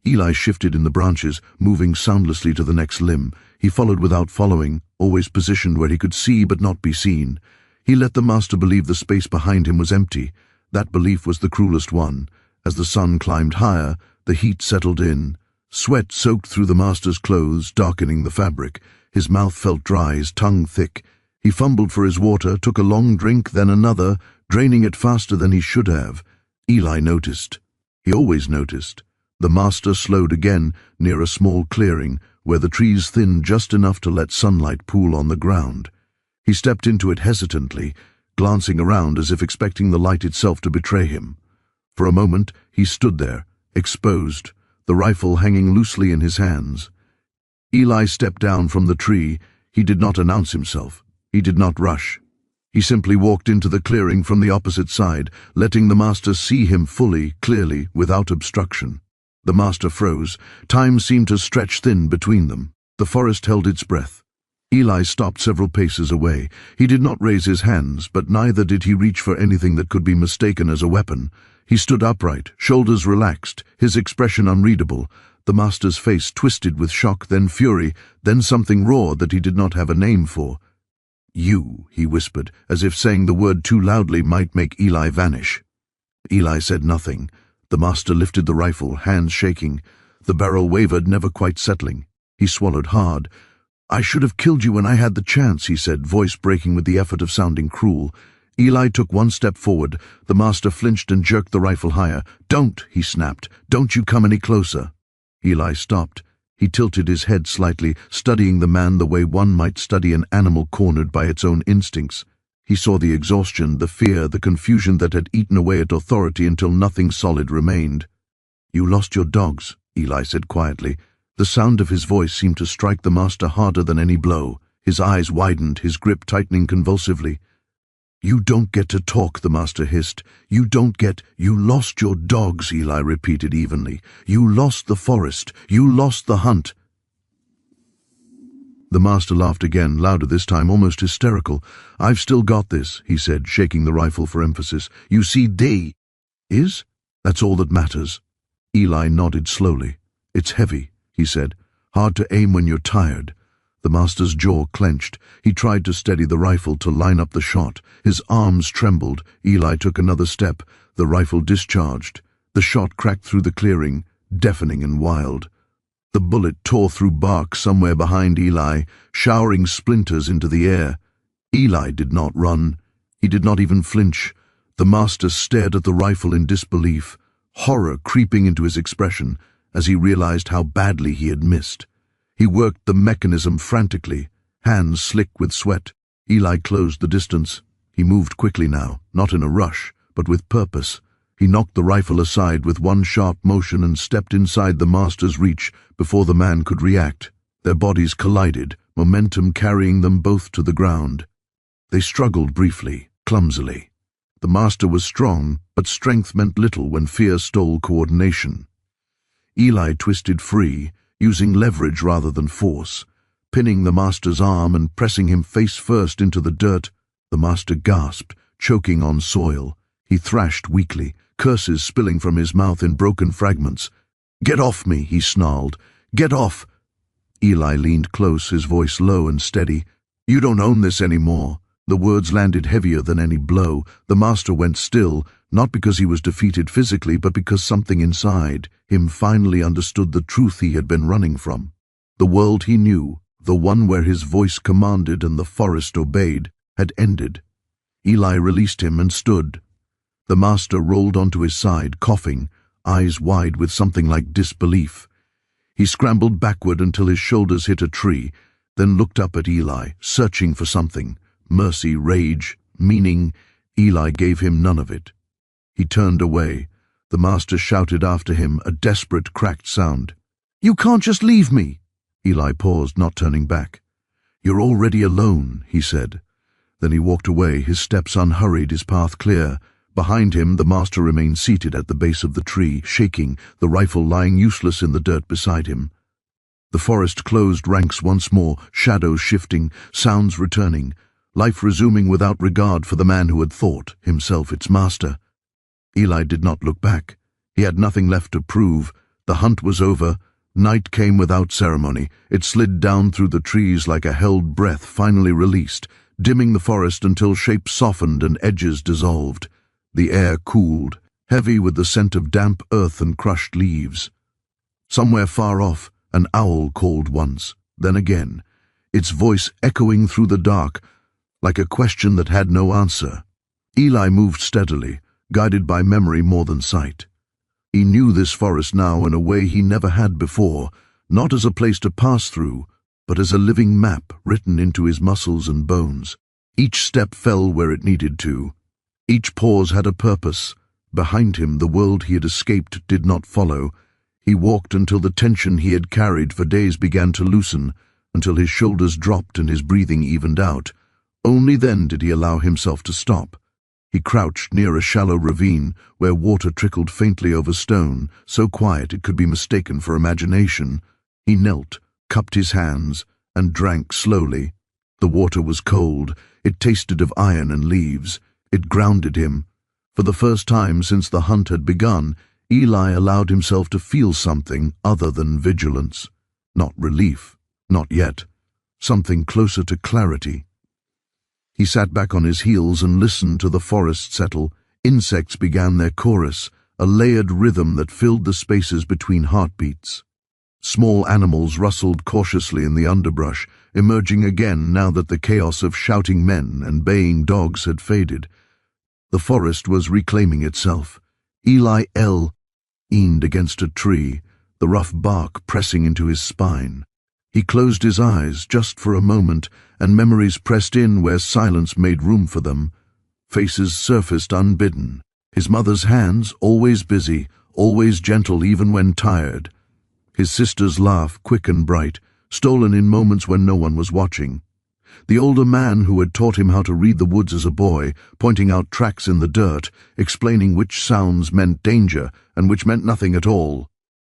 Eli shifted in the branches, moving soundlessly to the next limb. He followed without following, always positioned where he could see but not be seen. He let the master believe the space behind him was empty. That belief was the cruelest one. As the sun climbed higher, the heat settled in. Sweat soaked through the master's clothes, darkening the fabric. His mouth felt dry, his tongue thick. He fumbled for his water, took a long drink, then another, draining it faster than he should have. Eli noticed. He always noticed. The master slowed again, near a small clearing, where the trees thinned just enough to let sunlight pool on the ground. He stepped into it hesitantly, glancing around as if expecting the light itself to betray him. For a moment, he stood there, exposed, the rifle hanging loosely in his hands. Eli stepped down from the tree. He did not announce himself. He did not rush. He simply walked into the clearing from the opposite side, letting the master see him fully, clearly, without obstruction. The master froze. Time seemed to stretch thin between them. The forest held its breath. Eli stopped several paces away. He did not raise his hands, but neither did he reach for anything that could be mistaken as a weapon. He stood upright, shoulders relaxed, his expression unreadable. The master's face twisted with shock, then fury, then something raw that he did not have a name for. "You," he whispered, as if saying the word too loudly might make Eli vanish. Eli said nothing. The master lifted the rifle, hands shaking. The barrel wavered, never quite settling. He swallowed hard. "I should have killed you when I had the chance," he said, voice breaking with the effort of sounding cruel. Eli took one step forward. The master flinched and jerked the rifle higher. "Don't," he snapped. "Don't you come any closer." Eli stopped. He tilted his head slightly, studying the man the way one might study an animal cornered by its own instincts. He saw the exhaustion, the fear, the confusion that had eaten away at authority until nothing solid remained. "You lost your dogs," Eli said quietly. The sound of his voice seemed to strike the master harder than any blow. His eyes widened, his grip tightening convulsively. "You don't get to talk," the master hissed. "You lost your dogs," Eli repeated evenly. "You lost the forest. You lost the hunt." The master laughed again, louder this time, almost hysterical. "I've still got this," he said, shaking the rifle for emphasis. "You see, day is? That's all that matters." Eli nodded slowly. "It's heavy," he said. "Hard to aim when you're tired." The master's jaw clenched. He tried to steady the rifle, to line up the shot. His arms trembled. Eli took another step. The rifle discharged. The shot cracked through the clearing, deafening and wild. The bullet tore through bark somewhere behind Eli, showering splinters into the air. Eli did not run. He did not even flinch. The master stared at the rifle in disbelief, horror creeping into his expression as he realized how badly he had missed. He worked the mechanism frantically, hands slick with sweat. Eli closed the distance. He moved quickly now, not in a rush, but with purpose. He knocked the rifle aside with one sharp motion and stepped inside the master's reach before the man could react. Their bodies collided, momentum carrying them both to the ground. They struggled briefly, clumsily. The master was strong, but strength meant little when fear stole coordination. Eli twisted free, using leverage rather than force, pinning the master's arm and pressing him face first into the dirt. The master gasped, choking on soil. He thrashed weakly, curses spilling from his mouth in broken fragments. "Get off me," he snarled. "Get off!" Eli leaned close, his voice low and steady. "You don't own this anymore." The words landed heavier than any blow. The master went still, not because he was defeated physically, but because something inside him finally understood the truth he had been running from. The world he knew, the one where his voice commanded and the forest obeyed, had ended. Eli released him and stood. The master rolled onto his side, coughing, eyes wide with something like disbelief. He scrambled backward until his shoulders hit a tree, then looked up at Eli, searching for something. Mercy, rage, meaning. Eli gave him none of it. He turned away. The master shouted after him, a desperate, cracked sound. "You can't just leave me!" Eli paused, not turning back. "You're already alone," he said. Then he walked away, his steps unhurried, his path clear. Behind him, the master remained seated at the base of the tree, shaking, the rifle lying useless in the dirt beside him. The forest closed ranks once more, shadows shifting, sounds returning, life resuming without regard for the man who had thought himself its master. Eli did not look back. He had nothing left to prove. The hunt was over. Night came without ceremony. It slid down through the trees like a held breath finally released, dimming the forest until shapes softened and edges dissolved. The air cooled, heavy with the scent of damp earth and crushed leaves. Somewhere far off, an owl called once, then again, its voice echoing through the dark, like a question that had no answer. Eli moved steadily, guided by memory more than sight. He knew this forest now in a way he never had before, not as a place to pass through, but as a living map written into his muscles and bones. Each step fell where it needed to. Each pause had a purpose. Behind him, the world he had escaped did not follow. He walked until the tension he had carried for days began to loosen, until his shoulders dropped and his breathing evened out. Only then did he allow himself to stop. He crouched near a shallow ravine where water trickled faintly over stone, so quiet it could be mistaken for imagination. He knelt, cupped his hands, and drank slowly. The water was cold. It tasted of iron and leaves. It grounded him. For the first time since the hunt had begun, Eli allowed himself to feel something other than vigilance. Not relief, not yet. Something closer to clarity. He sat back on his heels and listened to the forest settle. Insects began their chorus, a layered rhythm that filled the spaces between heartbeats. Small animals rustled cautiously in the underbrush, emerging again now that the chaos of shouting men and baying dogs had faded. The forest was reclaiming itself. Eli leaned against a tree, the rough bark pressing into his spine. He closed his eyes just for a moment, and memories pressed in where silence made room for them. Faces surfaced unbidden. His mother's hands, always busy, always gentle even when tired. His sister's laugh, quick and bright, stolen in moments when no one was watching. The older man who had taught him how to read the woods as a boy, pointing out tracks in the dirt, explaining which sounds meant danger and which meant nothing at all.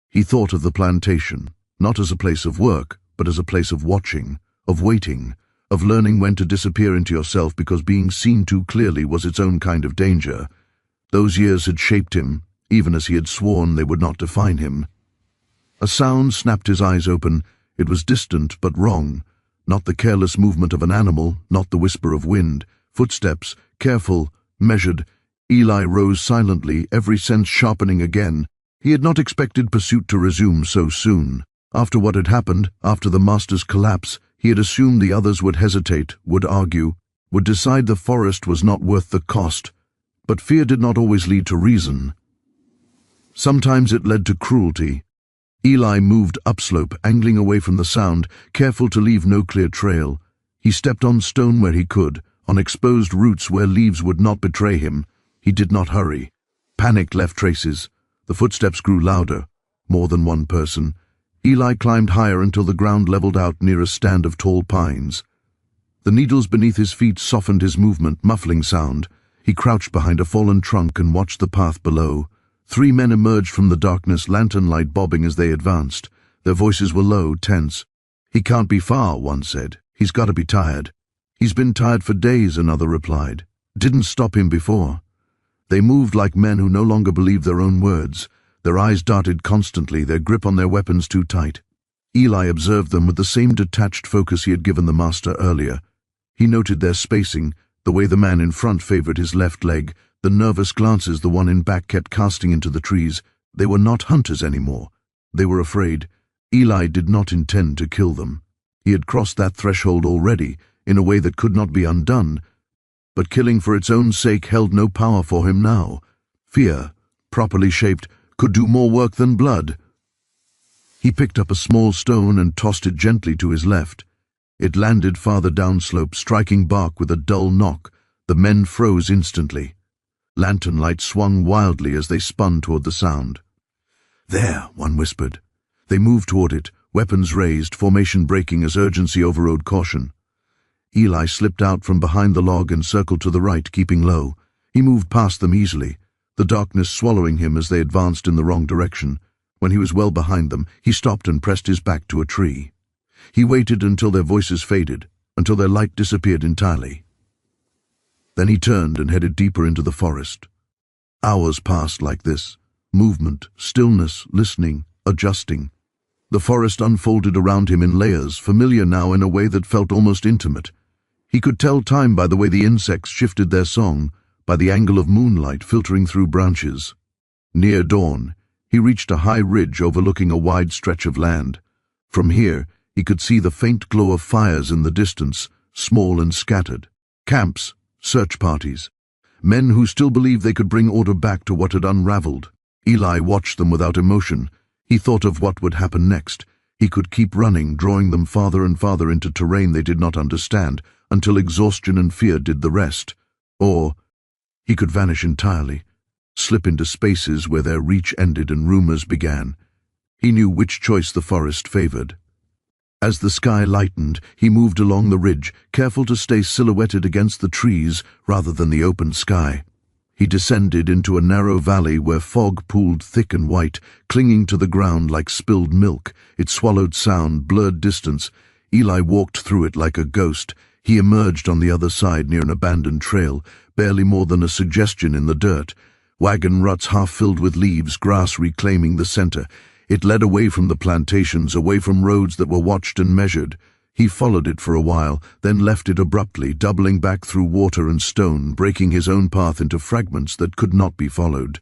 He thought of the plantation, not as a place of work, but as a place of watching, of waiting, of learning when to disappear into yourself because being seen too clearly was its own kind of danger. Those years had shaped him, even as he had sworn they would not define him. A sound snapped his eyes open. It was distant but wrong. Not the careless movement of an animal, not the whisper of wind. Footsteps, careful, measured. Eli rose silently, every sense sharpening again. He had not expected pursuit to resume so soon. After what had happened, after the master's collapse, he had assumed the others would hesitate, would argue, would decide the forest was not worth the cost. But fear did not always lead to reason. Sometimes it led to cruelty. Eli moved upslope, angling away from the sound, careful to leave no clear trail. He stepped on stone where he could, on exposed roots where leaves would not betray him. He did not hurry. Panic left traces. The footsteps grew louder. More than one person. Eli climbed higher until the ground leveled out near a stand of tall pines. The needles beneath his feet softened his movement, muffling sound. He crouched behind a fallen trunk and watched the path below. 3 men emerged from the darkness, lantern light bobbing as they advanced. Their voices were low, tense. "He can't be far," one said. "He's got to be tired." "He's been tired for days," another replied. "Didn't stop him before." They moved like men who no longer believed their own words. Their eyes darted constantly, their grip on their weapons too tight. Eli observed them with the same detached focus he had given the master earlier. He noted their spacing, the way the man in front favored his left leg, the nervous glances the one in back kept casting into the trees. They were not hunters anymore. They were afraid. Eli did not intend to kill them. He had crossed that threshold already, in a way that could not be undone. But killing for its own sake held no power for him now. Fear, properly shaped, could do more work than blood. He picked up a small stone and tossed it gently to his left. It landed farther downslope, striking bark with a dull knock. The men froze instantly. Lantern light swung wildly as they spun toward the sound. "There," one whispered. They moved toward it, weapons raised, formation breaking as urgency overrode caution. Eli slipped out from behind the log and circled to the right, keeping low. He moved past them easily, the darkness swallowing him as they advanced in the wrong direction. When he was well behind them, he stopped and pressed his back to a tree. He waited until their voices faded, until their light disappeared entirely. Then he turned and headed deeper into the forest. Hours passed like this. Movement, stillness, listening, adjusting. The forest unfolded around him in layers, familiar now in a way that felt almost intimate. He could tell time by the way the insects shifted their song, by the angle of moonlight filtering through branches. Near dawn, he reached a high ridge overlooking a wide stretch of land. From here, he could see the faint glow of fires in the distance, small and scattered. Camps, search parties. Men who still believed they could bring order back to what had unraveled. Eli watched them without emotion. He thought of what would happen next. He could keep running, drawing them farther and farther into terrain they did not understand, until exhaustion and fear did the rest. Or he could vanish entirely, slip into spaces where their reach ended and rumors began. He knew which choice the forest favored. As the sky lightened, he moved along the ridge, careful to stay silhouetted against the trees rather than the open sky. He descended into a narrow valley where fog pooled thick and white, clinging to the ground like spilled milk. It swallowed sound, blurred distance. Eli walked through it like a ghost. He emerged on the other side near an abandoned trail, barely more than a suggestion in the dirt. Wagon ruts half filled with leaves, grass reclaiming the center. It led away from the plantations, away from roads that were watched and measured. He followed it for a while, then left it abruptly, doubling back through water and stone, breaking his own path into fragments that could not be followed.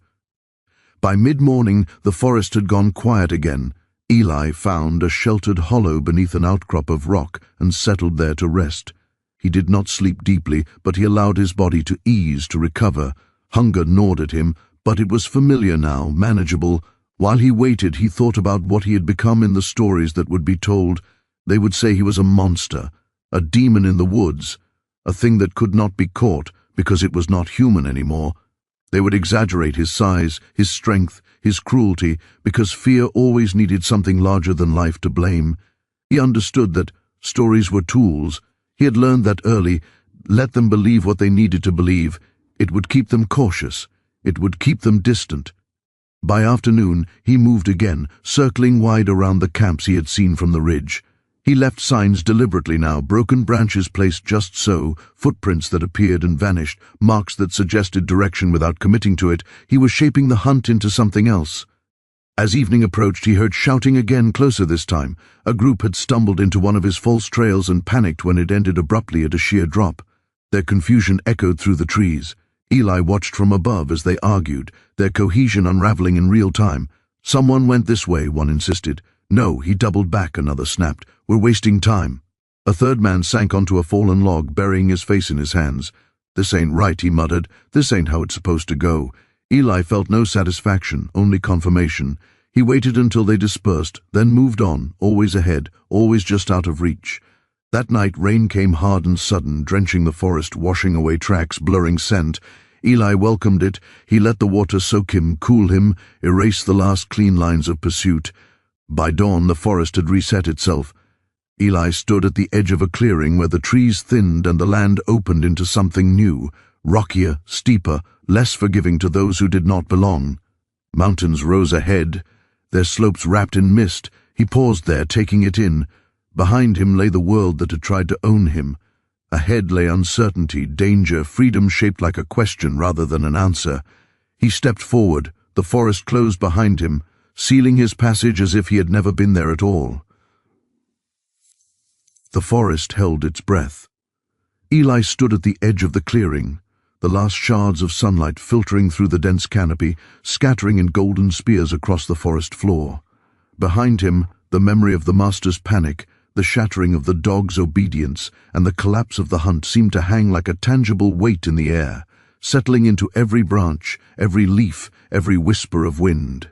By mid-morning, the forest had gone quiet again. Eli found a sheltered hollow beneath an outcrop of rock and settled there to rest. He did not sleep deeply, but he allowed his body to ease, to recover. Hunger gnawed at him, but it was familiar now, manageable. While he waited, he thought about what he had become in the stories that would be told. They would say he was a monster, a demon in the woods, a thing that could not be caught because it was not human anymore. They would exaggerate his size, his strength, his cruelty, because fear always needed something larger than life to blame. He understood that stories were tools. He had learned that early. Let them believe what they needed to believe. It would keep them cautious. It would keep them distant. By afternoon, he moved again, circling wide around the camps he had seen from the ridge. He left signs deliberately now, broken branches placed just so, footprints that appeared and vanished, marks that suggested direction without committing to it. He was shaping the hunt into something else. As evening approached, he heard shouting again, closer this time. A group had stumbled into one of his false trails and panicked when it ended abruptly at a sheer drop. Their confusion echoed through the trees. Eli watched from above as they argued, their cohesion unraveling in real time. "Someone went this way," one insisted. "No," he doubled back, another snapped. "We're wasting time." A third man sank onto a fallen log, burying his face in his hands. "This ain't right," he muttered. "This ain't how it's supposed to go." Eli felt no satisfaction, only confirmation. He waited until they dispersed, then moved on, always ahead, always just out of reach. That night, rain came hard and sudden, drenching the forest, washing away tracks, blurring scent. Eli welcomed it. He let the water soak him, cool him, erase the last clean lines of pursuit. By dawn, the forest had reset itself. Eli stood at the edge of a clearing where the trees thinned and the land opened into something new, rockier, steeper, less forgiving to those who did not belong. Mountains rose ahead, their slopes wrapped in mist. He paused there, taking it in. Behind him lay the world that had tried to own him. Ahead lay uncertainty, danger, freedom shaped like a question rather than an answer. He stepped forward, the forest closed behind him, sealing his passage as if he had never been there at all. The forest held its breath. Eli stood at the edge of the clearing, the last shards of sunlight filtering through the dense canopy, scattering in golden spears across the forest floor. Behind him, the memory of the master's panic, the shattering of the dog's obedience, and the collapse of the hunt seemed to hang like a tangible weight in the air, settling into every branch, every leaf, every whisper of wind.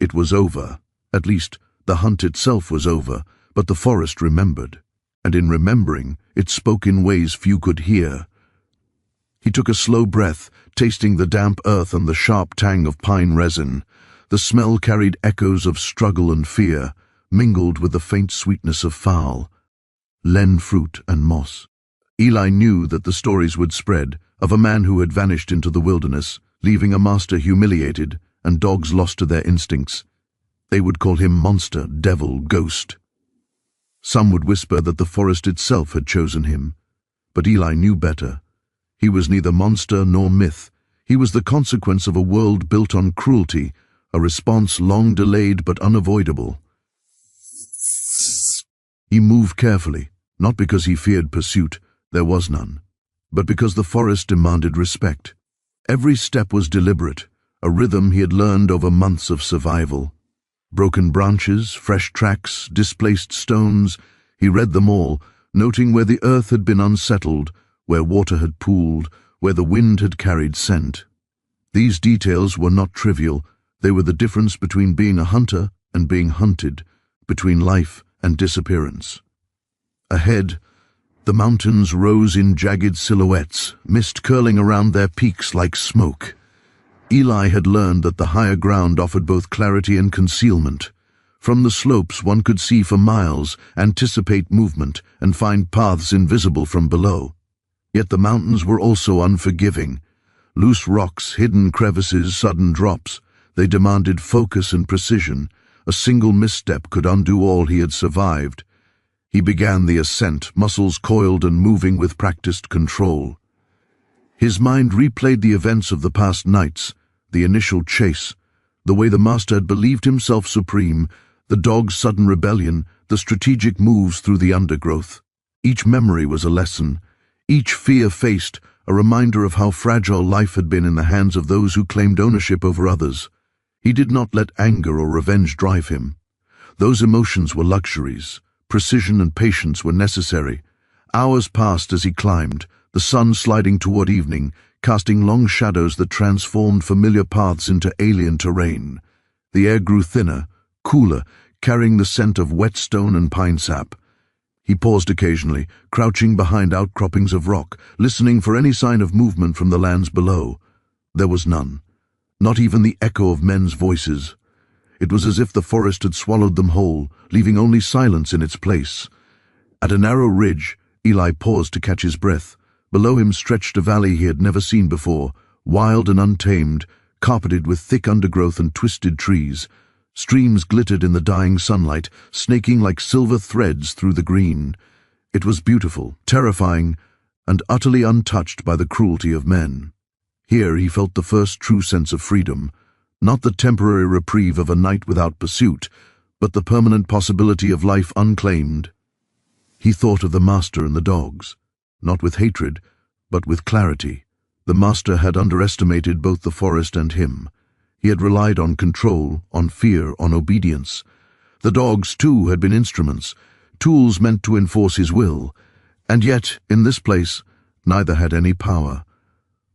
It was over. At least, the hunt itself was over, but the forest remembered. And in remembering, it spoke in ways few could hear. He took a slow breath, tasting the damp earth and the sharp tang of pine resin. The smell carried echoes of struggle and fear, mingled with the faint sweetness of fowl, len fruit and moss. Eli knew that the stories would spread, of a man who had vanished into the wilderness, leaving a master humiliated and dogs lost to their instincts. They would call him monster, devil, ghost. Some would whisper that the forest itself had chosen him. But Eli knew better. He was neither monster nor myth. He was the consequence of a world built on cruelty, a response long delayed but unavoidable. He moved carefully, not because he feared pursuit, there was none, but because the forest demanded respect. Every step was deliberate, a rhythm he had learned over months of survival. Broken branches, fresh tracks, displaced stones, he read them all, noting where the earth had been unsettled, where water had pooled, where the wind had carried scent. These details were not trivial. They were the difference between being a hunter and being hunted, between life and disappearance. Ahead, the mountains rose in jagged silhouettes, mist curling around their peaks like smoke. Eli had learned that the higher ground offered both clarity and concealment. From the slopes one could see for miles, anticipate movement, and find paths invisible from below. Yet the mountains were also unforgiving. Loose rocks, hidden crevices, sudden drops. They demanded focus and precision. A single misstep could undo all he had survived. He began the ascent, muscles coiled and moving with practiced control. His mind replayed the events of the past nights, the initial chase, the way the master had believed himself supreme, the dog's sudden rebellion, the strategic moves through the undergrowth. Each memory was a lesson, each fear faced, a reminder of how fragile life had been in the hands of those who claimed ownership over others. He did not let anger or revenge drive him. Those emotions were luxuries. Precision and patience were necessary. Hours passed as he climbed, the sun sliding toward evening, casting long shadows that transformed familiar paths into alien terrain. The air grew thinner, cooler, carrying the scent of whetstone and pine sap. He paused occasionally, crouching behind outcroppings of rock, listening for any sign of movement from the lands below. There was none, not even the echo of men's voices. It was as if the forest had swallowed them whole, leaving only silence in its place. At a narrow ridge, Eli paused to catch his breath. Below him stretched a valley he had never seen before, wild and untamed, carpeted with thick undergrowth and twisted trees. Streams glittered in the dying sunlight, snaking like silver threads through the green. It was beautiful, terrifying, and utterly untouched by the cruelty of men. Here he felt the first true sense of freedom, not the temporary reprieve of a night without pursuit, but the permanent possibility of life unclaimed. He thought of the master and the dogs, not with hatred, but with clarity. The master had underestimated both the forest and him. He had relied on control, on fear, on obedience. The dogs, too, had been instruments, tools meant to enforce his will, and yet, in this place, neither had any power.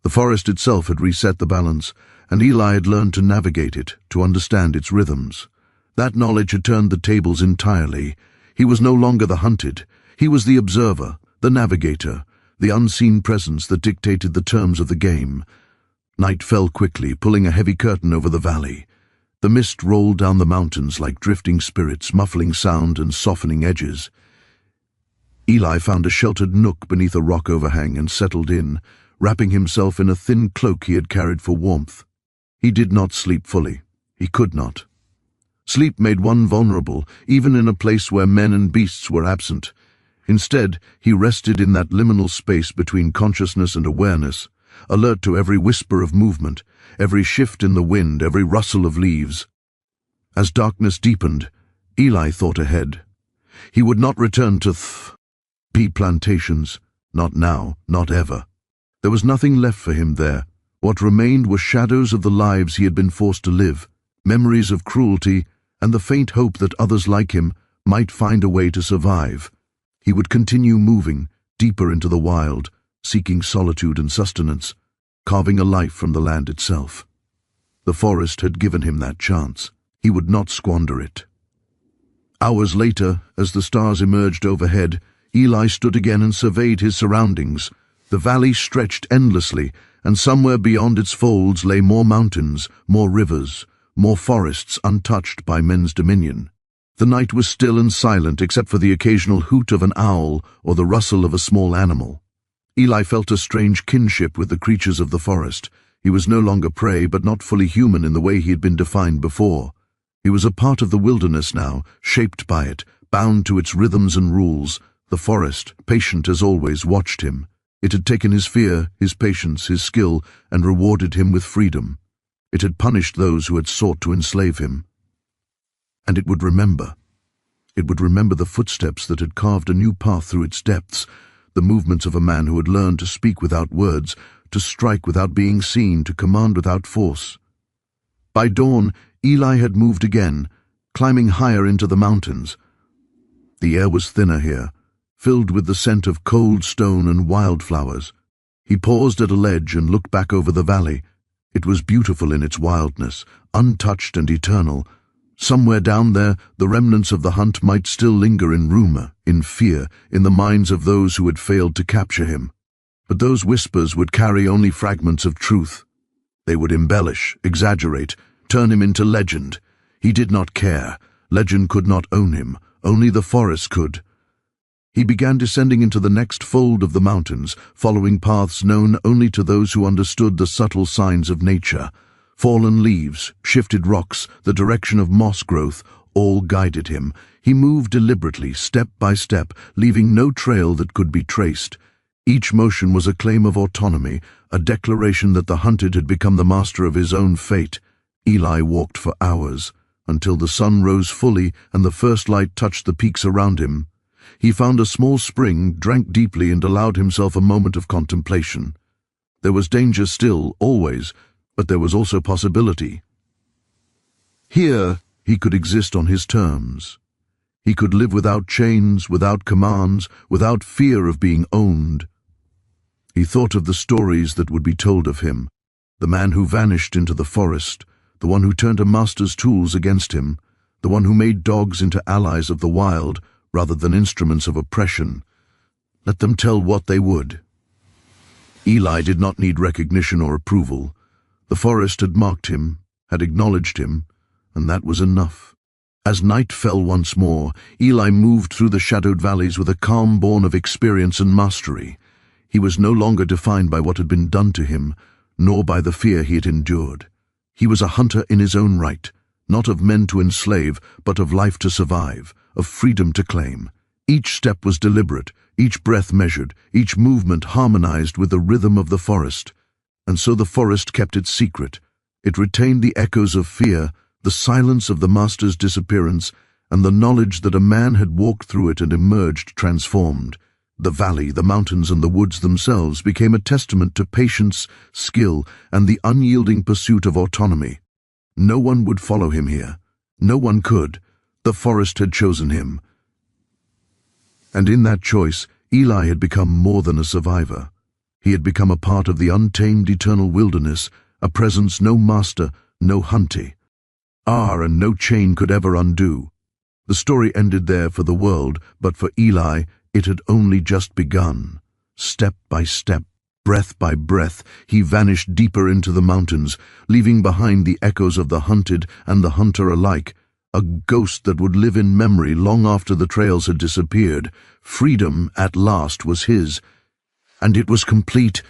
The forest itself had reset the balance, and Eli had learned to navigate it, to understand its rhythms. That knowledge had turned the tables entirely. He was no longer the hunted. He was the observer, the navigator, the unseen presence that dictated the terms of the game. Night fell quickly, pulling a heavy curtain over the valley. The mist rolled down the mountains like drifting spirits, muffling sound and softening edges. Eli found a sheltered nook beneath a rock overhang and settled in, wrapping himself in a thin cloak he had carried for warmth. He did not sleep fully. He could not. Sleep made one vulnerable, even in a place where men and beasts were absent. Instead, he rested in that liminal space between consciousness and awareness, alert to every whisper of movement, every shift in the wind, every rustle of leaves. As darkness deepened, Eli thought ahead. He would not return to pea plantations, not now, not ever. There was nothing left for him there. What remained were shadows of the lives he had been forced to live, memories of cruelty, and the faint hope that others like him might find a way to survive. He would continue moving, deeper into the wild, seeking solitude and sustenance, carving a life from the land itself. The forest had given him that chance. He would not squander it. Hours later, as the stars emerged overhead, Eli stood again and surveyed his surroundings. The valley stretched endlessly, and somewhere beyond its folds lay more mountains, more rivers, more forests untouched by men's dominion. The night was still and silent except for the occasional hoot of an owl or the rustle of a small animal. Eli felt a strange kinship with the creatures of the forest. He was no longer prey, but not fully human in the way he had been defined before. He was a part of the wilderness now, shaped by it, bound to its rhythms and rules. The forest, patient as always, watched him. It had taken his fear, his patience, his skill, and rewarded him with freedom. It had punished those who had sought to enslave him. And it would remember. It would remember the footsteps that had carved a new path through its depths, the movements of a man who had learned to speak without words, to strike without being seen, to command without force. By dawn, Eli had moved again, climbing higher into the mountains. The air was thinner here, filled with the scent of cold stone and wildflowers. He paused at a ledge and looked back over the valley. It was beautiful in its wildness, untouched and eternal. Somewhere down there, the remnants of the hunt might still linger in rumor, in fear, in the minds of those who had failed to capture him. But those whispers would carry only fragments of truth. They would embellish, exaggerate, turn him into legend. He did not care. Legend could not own him. Only the forest could. He began descending into the next fold of the mountains, following paths known only to those who understood the subtle signs of nature. Fallen leaves, shifted rocks, the direction of moss growth, all guided him. He moved deliberately, step by step, leaving no trail that could be traced. Each motion was a claim of autonomy, a declaration that the hunted had become the master of his own fate. Eli walked for hours, until the sun rose fully and the first light touched the peaks around him. He found a small spring, drank deeply, and allowed himself a moment of contemplation. There was danger still, always, but there was also possibility. Here he could exist on his terms. He could live without chains, without commands, without fear of being owned. He thought of the stories that would be told of him, the man who vanished into the forest, the one who turned a master's tools against him, the one who made dogs into allies of the wild rather than instruments of oppression. Let them tell what they would. Eli did not need recognition or approval. The forest had marked him, had acknowledged him, and that was enough. As night fell once more, Eli moved through the shadowed valleys with a calm born of experience and mastery. He was no longer defined by what had been done to him, nor by the fear he had endured. He was a hunter in his own right, not of men to enslave, but of life to survive, of freedom to claim. Each step was deliberate, each breath measured, each movement harmonized with the rhythm of the forest. And so the forest kept its secret. It retained the echoes of fear, the silence of the master's disappearance, and the knowledge that a man had walked through it and emerged transformed. The valley, the mountains, and the woods themselves became a testament to patience, skill, and the unyielding pursuit of autonomy. No one would follow him here. No one could. The forest had chosen him. And in that choice, Eli had become more than a survivor. He had become a part of the untamed eternal wilderness, a presence no master, no hunty, and no chain could ever undo. The story ended there for the world, but for Eli, it had only just begun. Step by step, breath by breath, he vanished deeper into the mountains, leaving behind the echoes of the hunted and the hunter alike, a ghost that would live in memory long after the trails had disappeared. Freedom, at last, was his, and it was complete,